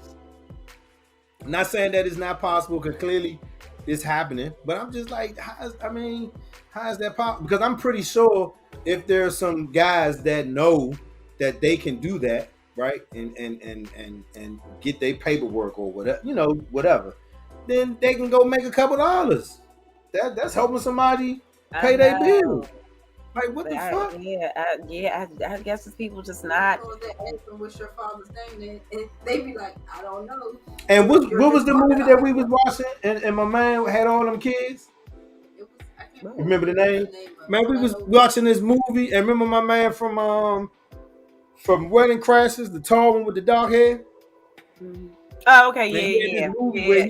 I'm not saying that it's not possible because clearly it's happening, but I'm just like, how is that possible? Because I'm pretty sure if there's some guys that know that they can do that, right, and get their paperwork or whatever, whatever, then they can go make a couple dollars. That's helping somebody pay their bills. Like, what the fuck? I guess it's people just not. What's your father's name? And they be like, I don't know. And what was the movie that we was watching? And my man had all them kids. Remember the name? Man, we was watching this movie, and remember my man from Wedding Crashers, the tall one with the dark hair. Oh, okay, This movie where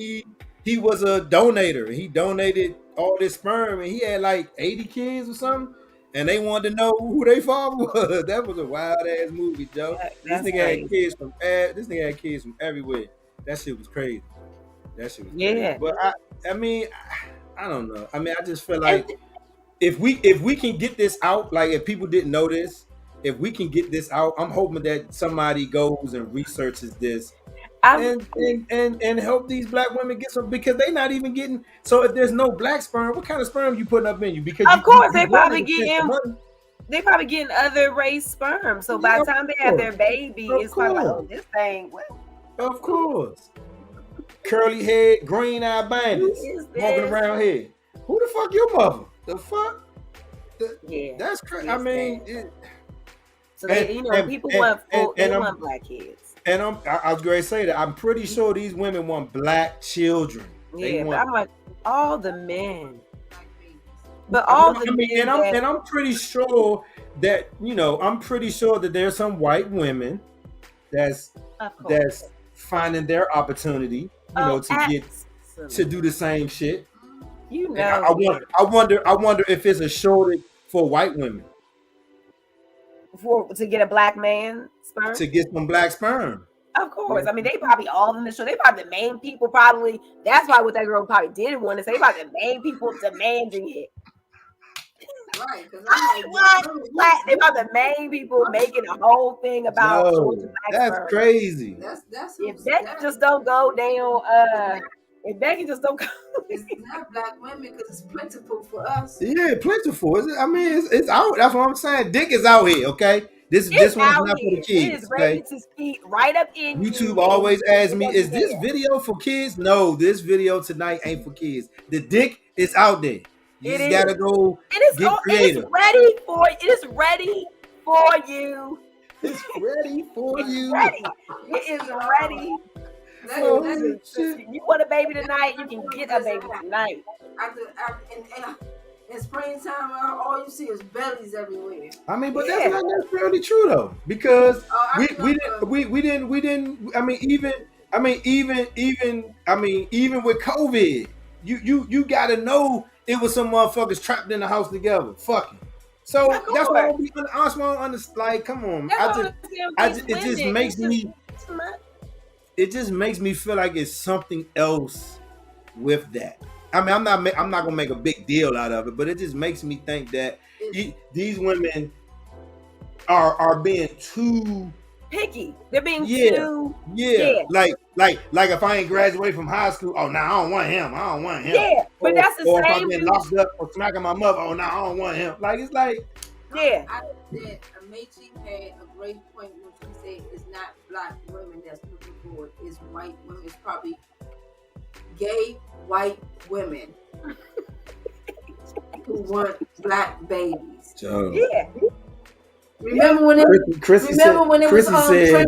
he was a donator. He donated all this sperm, and he had like 80 kids or something. And they wanted to know who their father was. That was a wild ass movie, Joe. This nigga had kids from everywhere. That shit was crazy. Crazy. But I mean, I don't know. I mean, I just feel like if we can get this out, like if people didn't know this, if we can get this out, I'm hoping that somebody goes and researches this and help these black women get some, because they not even getting. So if there's no black sperm, what kind of sperm you putting up in you? Because of course they probably getting other race sperm. So by the time they have their baby, it's probably like, oh, this thing. What? Of course. Curly head, green eye bandits walking around here. Who the fuck your mother? The fuck? That's crazy. I mean, so people want black kids. And I was going to say that I'm pretty sure these women want black children. But I'm like, all the men. But all the men. And I'm pretty sure that, I'm pretty sure that there's some white women that's finding their opportunity, to do the same shit. I wonder if it's a shortage for white women. To get a black man sperm? To get some black sperm. Of course. I mean, they probably all in the show. They probably the main people. Probably that's why what that girl probably didn't want to say. Probably the main people demanding it. Right, because they probably the main people making a whole thing about. That's sperm. Crazy. That's if Becky just don't go down. If Becky just don't go, it's not black women because it's plentiful for us. Yeah, plentiful. I mean, it's out. That's what I'm saying. Dick is out here, okay? This one's not for the kids. It is ready to speak right up in YouTube always asks me, is this video for kids? No, this video tonight ain't for kids. The dick is out there. You just gotta go get creative. It is ready for you. It's ready for you. It is ready. You want a baby tonight, you can get a baby tonight. In springtime, all you see is bellies everywhere. I mean, but that's not necessarily true though, because we didn't. I mean, even with COVID, you gotta know it was some motherfuckers trapped in the house together, fucking. So that's why I don't understand. Like, come on, it just makes me feel like it's something else with that. I mean, I'm not gonna make a big deal out of it, but it just makes me think that these women are being too picky. They're being too like if I ain't graduated from high school, oh no, I don't want him. Yeah, but that's the or same. Or if I've been locked up for smacking my mother, oh no, I don't want him. Like, it's like, I said Amachi had a great point when she said it's not black women that's looking for it, it's white women. It's probably gay white women who want black babies. Yeah. Remember when Chrissy said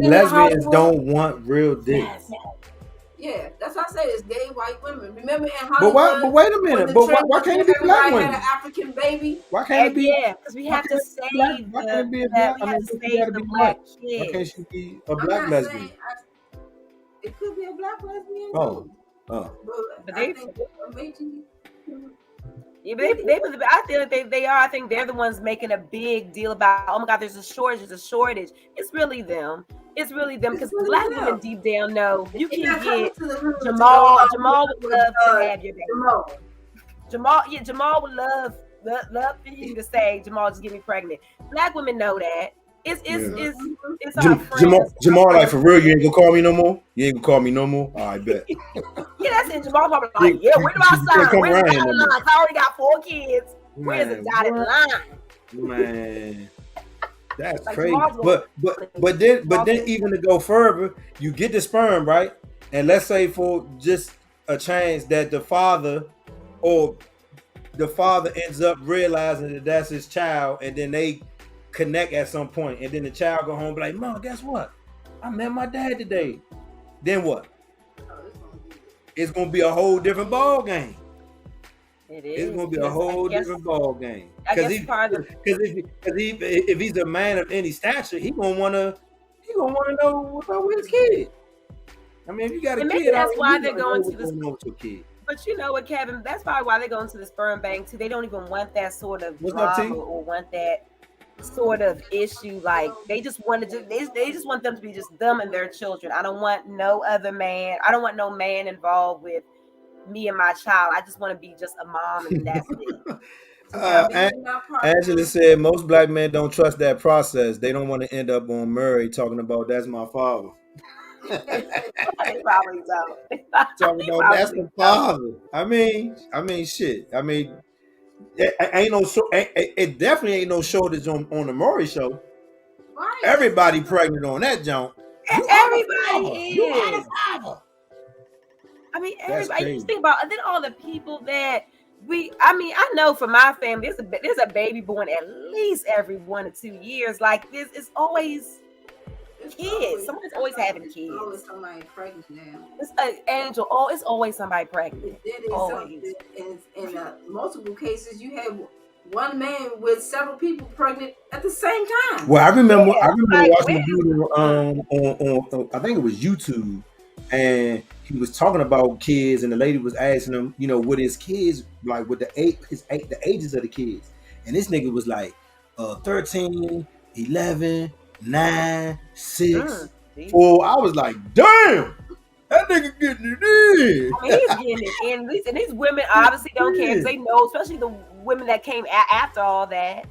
lesbians don't want real dick. Yes. Yeah, that's what I say. It's gay white women. Remember in Hollywood? But wait a minute. But why can't it be black women? Had an African baby. Why can't it be? Yeah, because we have to save the black kid. Why can't she be a black lesbian? It could be a black lesbian. Oh. But I think amazing. Yeah, but I feel like they are. I think they're the ones making a big deal about, oh my God, there's a shortage. It's really them. It's really them because It's really black them. women deep down know you They're can not coming get to the hood to Jamal. go, Jamal would love to have your baby. Jamal. Jamal would love for you to say, Jamal, just get me pregnant. Black women know that. It's our friends. Jamal, like for real, you ain't gonna call me no more. You ain't gonna call me no more. I bet. Yeah, that's it. Jamal probably like, yeah, where do I sign? Where's the dotted line? I already got 4 kids. Where's the dotted line? Man, that's Like, crazy. Jamal's But then even to go further, you get the sperm, right? And let's say for just a chance that the father ends up realizing that that's his child, and then they connect at some point, and then the child go home and be like, Mom, guess what? I met my dad today. Then what? It's gonna be a whole different ball game. It is. It's gonna be a whole different ball game. Because if he's a man of any stature, he gonna wanna know about his kid. I mean, if you got a kid, that's why they're going to this kid. But you know what, Kevin? That's probably why they're going to the sperm bank too. They don't even want that sort of drama or want that sort of issue. Like they just want to they just want them to be just them and their children. I don't want no other man. I don't want no man involved with me and my child. I just want to be just a mom, and that's it. Angela said most black men don't trust that process. They don't want to end up on Murray talking about that's my father. They probably don't. Talking about that's the father. I mean, shit. I mean, it definitely ain't no shortage on the Maury show. Right. Everybody pregnant on that jump. Everybody is. You are the father. I mean, everybody. You just think about, and then all the people that I know for my family, there's a baby born at least every 1 or 2 years. Like this, it's always kids. Someone's always having kids. There's always somebody pregnant now. It's an angel. Oh, it's always somebody pregnant. Always. In multiple cases, you have one man with several people pregnant at the same time. Well, I remember watching a video on I think it was YouTube, and he was talking about kids, and the lady was asking him, what his kids like, with the ages of the kids, and this nigga was like 13, 11, 9, 6, 4. I was like, damn, that nigga getting it in. I mean, he's getting it in. And these women obviously don't care because they know, especially the women that came after all that.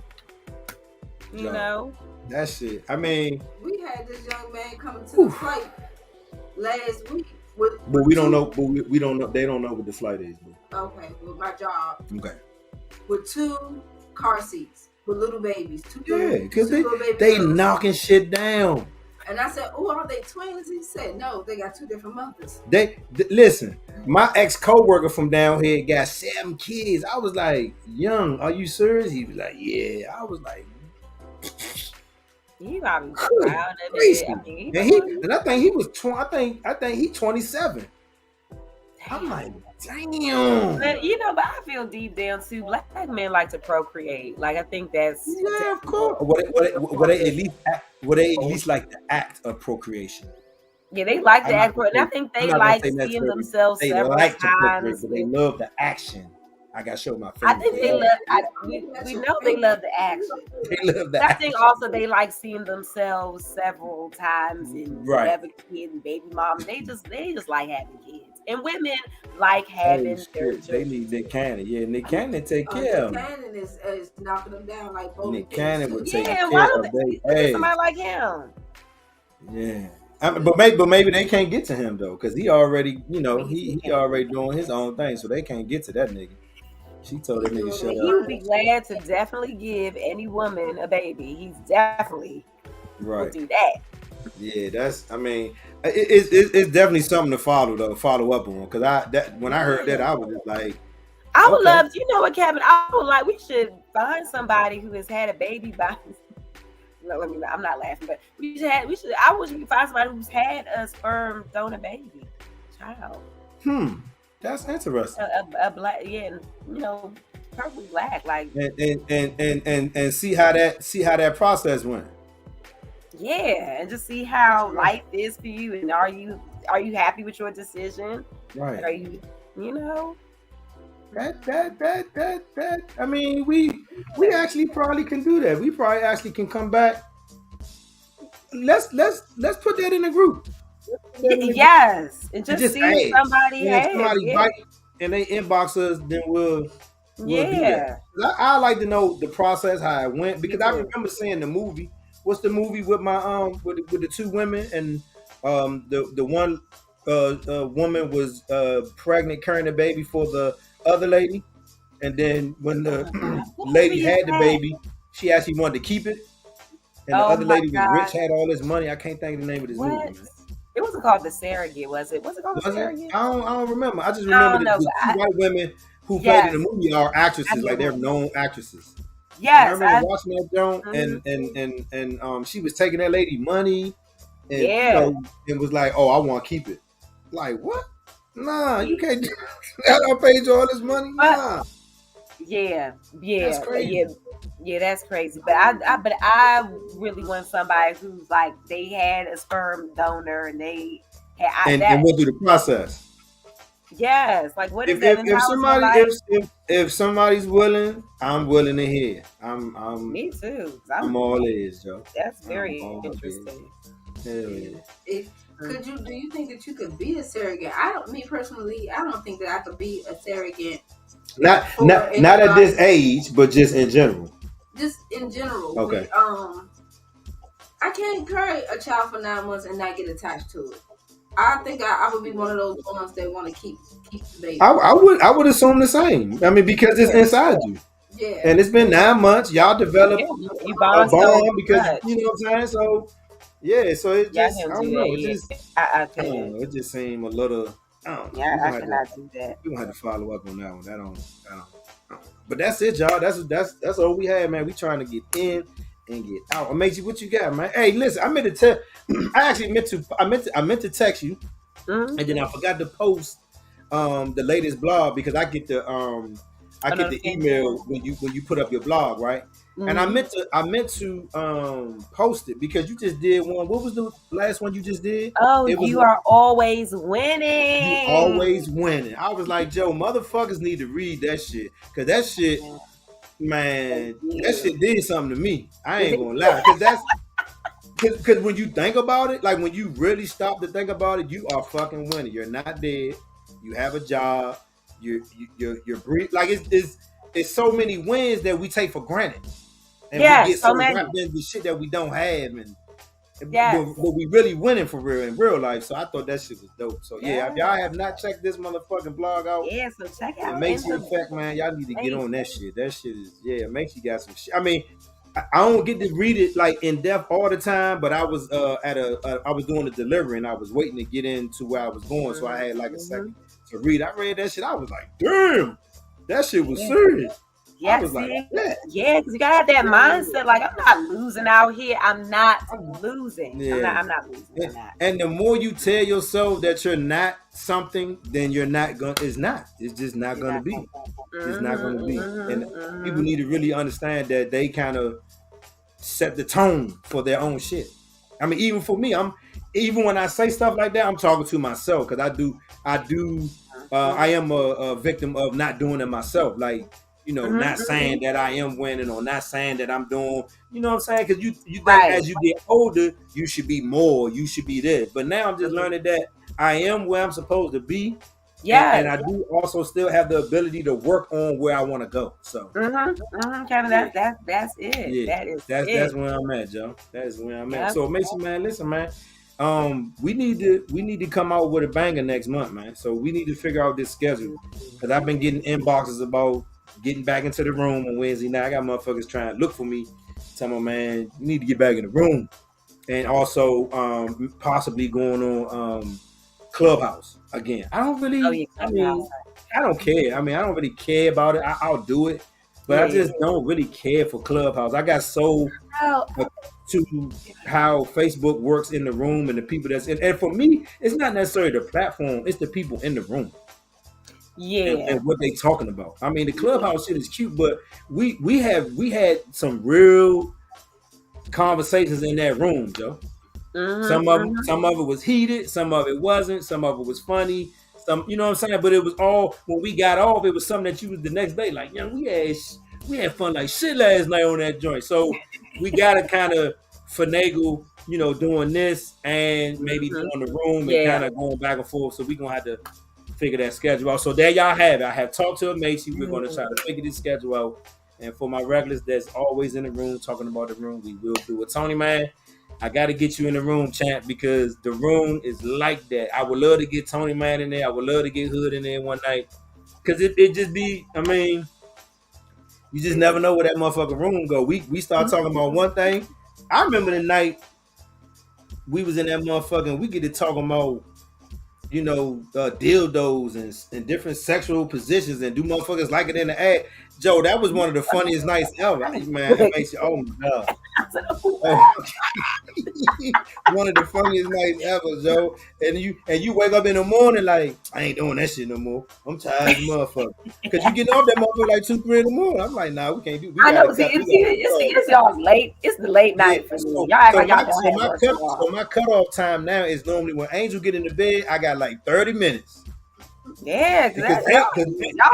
You know? That shit. I mean, we had this young man coming to the flight last week. But we don't know. But we don't know. They don't know what the flight is. Bro. Okay, with my job. Okay. With 2 car seats with little babies. Because they knocking shit down. And I said, "Oh, are they twins?" He said, "No, they got 2 different mothers." Listen. My ex coworker from down here got 7 kids. I was like, "Young, are you serious?" He was like, "Yeah." I was like, "You got me proud of it." I mean, and I think he was 20. I think he's 27. I'm like, damn. But I feel deep down too, black men like to procreate. Like I think that's of course. Would they at least like the act of procreation? Yeah, they like the act, and I think they like seeing themselves several times. But they love the action. I got to show my face. I think they love. We know they love the action. They love the action. I think also they like seeing themselves several times in whatever kid and baby mom. They just like having kids. And women like having their children. They need Nick Cannon. Yeah, Nick Cannon take care of them. Nick Cannon is knocking them down like both. Nick Cannon would take care of them. Somebody like him. Yeah. But maybe they can't get to him though, because he already, he already doing his own thing, so they can't get to that nigga. She told that nigga shut up. He would be glad to definitely give any woman a baby. He's definitely will do that. Yeah, it's definitely something to follow up on. Because when I heard that, I was just like, I would love, Kevin? I would like, we should find somebody who has had a baby by. No, I mean, I'm not laughing, but I wish we could find somebody who's had a sperm donor baby child. That's interesting. A black, probably black, like and see how that process went. Yeah, and just see how life is for you, and are you happy with your decision? Right. Are you That I mean, we actually probably can do that. We probably actually can come back let's put that in the group. Yes, and And just just see if hey, somebody and if has. somebody Yeah, bite and they inbox us, then we'll do that. yeah, I like to know the process, how it went, me because I too. remember seeing the movie. What's the movie with my with the two women and the one woman was pregnant carrying a baby for the other lady, and then when Oh the my God, what lady movie is had the that? baby, she actually wanted to keep it, and the Oh other my lady was rich, God, had all this money. I can't think of the name of this movie, what? man. It wasn't called The Surrogate, was it? Was it called The Was it? Surrogate? I don't remember. I just I remember don't that know, the but two white women who played in the yes, movie are I actresses, know like they're who. known actresses. And I Yes, remember watching that joint, mhm, and she was taking that lady money, and yeah, and was like, "Oh, I want to keep it." Like what? Nah, you yeah. can't. Do I paid you all this money. But Nah, yeah, that's yeah, crazy. yeah, yeah. That's crazy. But I really want somebody who's like they had a sperm donor and they had And that. went through the process. Yes, like what is If that? if, And if how was your somebody life? if somebody's willing, I'm willing to hear. Me too. 'Cause I'm all ears, Joe. that's I'm very all ears. interesting. Hell Yeah. yeah. If could you do you think that you could be a surrogate? I don't. Me personally, I don't think that I could be a surrogate Not for not not at this anybody. age, but just in general. Just in general, Okay. I can't carry a child for 9 months and not get attached to it. I think I would be one of those ones that want to keep the baby. I would assume the same. I mean, because it's Yeah, inside you. Yeah. And it's been 9 months. Y'all developed yeah. You a bond so bond because much. you know what I'm saying. So yeah, so it Yeah, I just can I do don't that. know. It Yeah, just I I don't couldn't. know. It just seemed a little. I don't know. Yeah, I cannot do that. We gonna have to follow up on that one. I don't. But that's it, y'all. That's all we had, man. We trying to get in and get out. Amazing, what you got, man? Hey, listen, I meant to tell. I actually meant to text you, Mm-hmm. and then I forgot to post the latest blog because I A get the notification. email when you put up your blog, right? And Mm-hmm. I meant to post it because you just did one. What was the last one you just did? Oh, It was you are always you winning. always winning. I was like, Joe, motherfuckers need to read that shit because that shit, Thank man, that you. shit did something to me. I Is ain't it? gonna lie because because when you think about it, like when you really stop to think about it, you are fucking winning. You're not dead. You have a job. You're breathing. Like it's so many wins that we take for granted, and we get Yes, so so many. wrapped into shit that we don't have, and Yes. but we really winning for real in real life. So I thought that shit was dope. So yeah, if Yeah. y'all have not checked this motherfucking blog out, Yeah. So check it out makes in you the effect, man. Y'all need to get on that amazing. shit. That shit is it makes you got some shit. I mean, I don't get to read it like in depth all the time, but I was I was doing a delivery and I was waiting to get into where I was going, so I had like a Mm-hmm. second to read. I read that shit. I was like, damn, that shit was Yeah. serious. I Yeah, was like, see, yeah, yeah, because you gotta have that mindset. Like I'm not losing out here. I'm not losing. yeah. I'm not losing. I'm not. And the more you tell yourself that you're not something, then you're not gonna. It's not. It's just not You're gonna not. be. It's not Mm-hmm, gonna be. And mm-hmm, people mm-hmm. need to really understand that they kind of set the tone for their own shit. I mean, even for me, even when I say stuff like that, I'm talking to myself because I am a victim of not doing it myself. Like, not saying that I am winning or not saying that I'm doing, you know what I'm saying? Because you think Right. as you get older, you should be more, you should be this. But now I'm just learning that I am where I'm supposed to be. And Yes. I do also still have the ability to work on where I want to go. So Kevin, yeah. that's it. Yeah, That is that's it. where I'm at, Joe. That is where I'm at. Yep. So Mason, man, listen, man. We need to come out with a banger next month, man. So we need to figure out this schedule because I've been getting inboxes about getting back into the room on Wednesday night. I got motherfuckers trying to look for me, tell me, man, you need to get back in the room, and also possibly going on Clubhouse again. I don't really. Oh yeah, I mean, I don't care. I mean, I don't really care about it. I'll do it. But I just don't really care for Clubhouse. I got so to how Facebook works in the room and the people that's in. And for me, it's not necessarily the platform; it's the people in the room. Yeah. And what they talking about. I mean, the Clubhouse shit is cute, but we had some real conversations in that room, Joe. Some of it was heated, some of it wasn't, some of it was funny. You know what I'm saying? But it was all when we got off. It was something that you was the next day like, we had fun like shit last night on that joint. So we gotta kind of finagle doing this and maybe doing the room and kind of going back and forth. So we're gonna have to figure that schedule out. So there y'all have it. I have talked to Macy. We're gonna try to figure this schedule out. And for my regulars that's always in the room talking about the room, we will do it. Tony, man, I got to get you in the room, champ, because the room is like that. I would love to get Tony, man, in there. I would love to get Hood in there one night. Because it just be, I mean, you just never know where that motherfucking room go. We start talking about one thing. I remember the night we was in that motherfucking, we get to talking about, dildos and different sexual positions and do motherfuckers like it in the ad. Joe, that was one of the funniest nights ever. Man, it makes you, oh my God. One of the funniest nights ever, Joe. And you wake up in the morning like, I ain't doing that shit no more. I'm tired as motherfucker. Because you get off that motherfucker like 2, 3 in the morning. I'm like, nah, we can't do. I know. It's y'all late. It's the late night for me. Y'all act like y'all don't have work. So my cutoff time now is normally when Angel get into bed. I got like 30 minutes. Yeah, because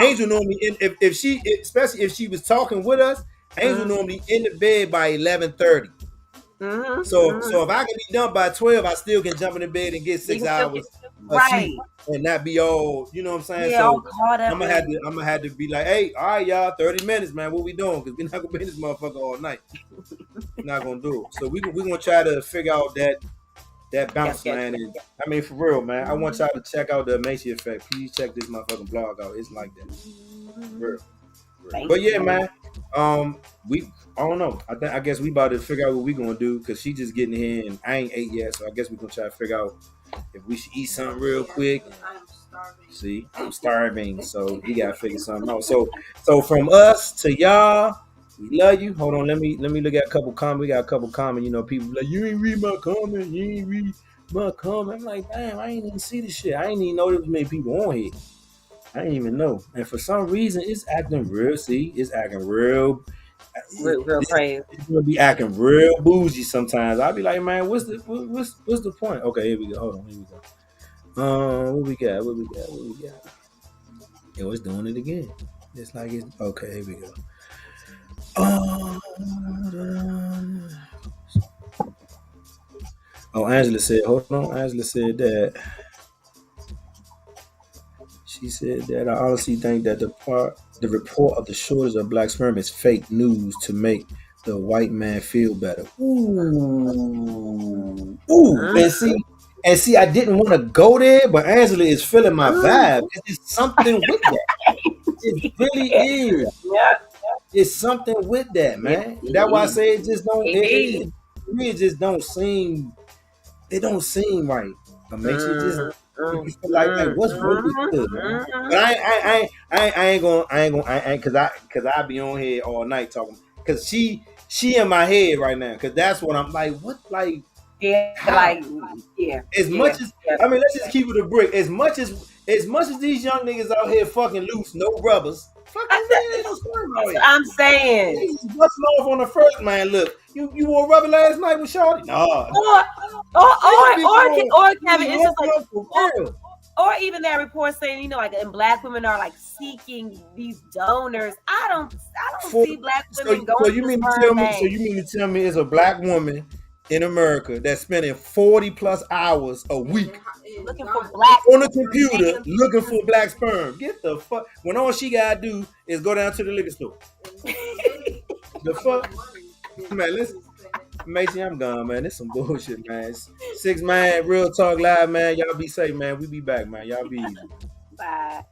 Angel normally especially if she was talking with us, Angel normally in the bed by 11:30. So if I can be done by 12, I still can jump in the bed and get 6 hours of sleep and not be all, you know what I'm saying? Yeah, so I'm gonna have to be like, hey, all right, y'all, 30 minutes, man. What we doing? Because we're not gonna be in this motherfucker all night. We're not gonna do it. So we're gonna try to figure out that bounce, man. And I mean, for real, man. I want y'all to check out the Macy Effect. Please check this motherfucking blog out. It's like that. For real. But yeah, man. I don't know. I guess we about to figure out what we gonna do because she just getting here and I ain't ate yet, so I guess we gonna try to figure out if we should eat something real quick. See, I'm starving, so we gotta figure something out. So from us to y'all, we love you. Hold on, let me look at a couple comments. We got a couple comments. People like, you ain't read my comment. You ain't read my comment. I'm like, damn, I ain't even see this shit. I ain't even know there was many people on here. I didn't even know. And for some reason, it's acting real. See, it's acting real crazy. It's gonna be acting real bougie sometimes. I'll be like, man, what's the point? Okay, here we go. Hold on, here we go. What we got? Yo, it's doing it again. It's like it's okay. Here we go. Angela said, hold on. Angela said that. She said that I honestly think that the report of the shortage of black sperm is fake news to make the white man feel better. Ooh. And see, I didn't want to go there, but Angela is feeling my vibe. It's something with that. It really is. Yeah. It's something with that, man. That's why I say it just don't. It just don't seem. It don't seem right. But makes it just. Like what's really good, man? But I ain't gonna cause I be on here all night talking cause she in my head right now cause that's what I'm like what like as much as I mean let's just keep it a brick as much as these young niggas out here fucking loose no rubbers I'm saying busting off on the first man look you wore rubber last night with Shawty or Kevin it's just like or even that report saying, like, and black women are like seeking these donors. I don't see black women going. So you mean to tell me it's a black woman in America that's spending 40+ hours a week looking for black on the computer looking for black sperm? Get the fuck when all she gotta do is go down to the liquor store. The fuck, man. Listen. Macy, I'm gone, man. This some bullshit, man. 6 man, Real Talk Live, man. Y'all be safe, man. We be back, man. Y'all be easy. Bye.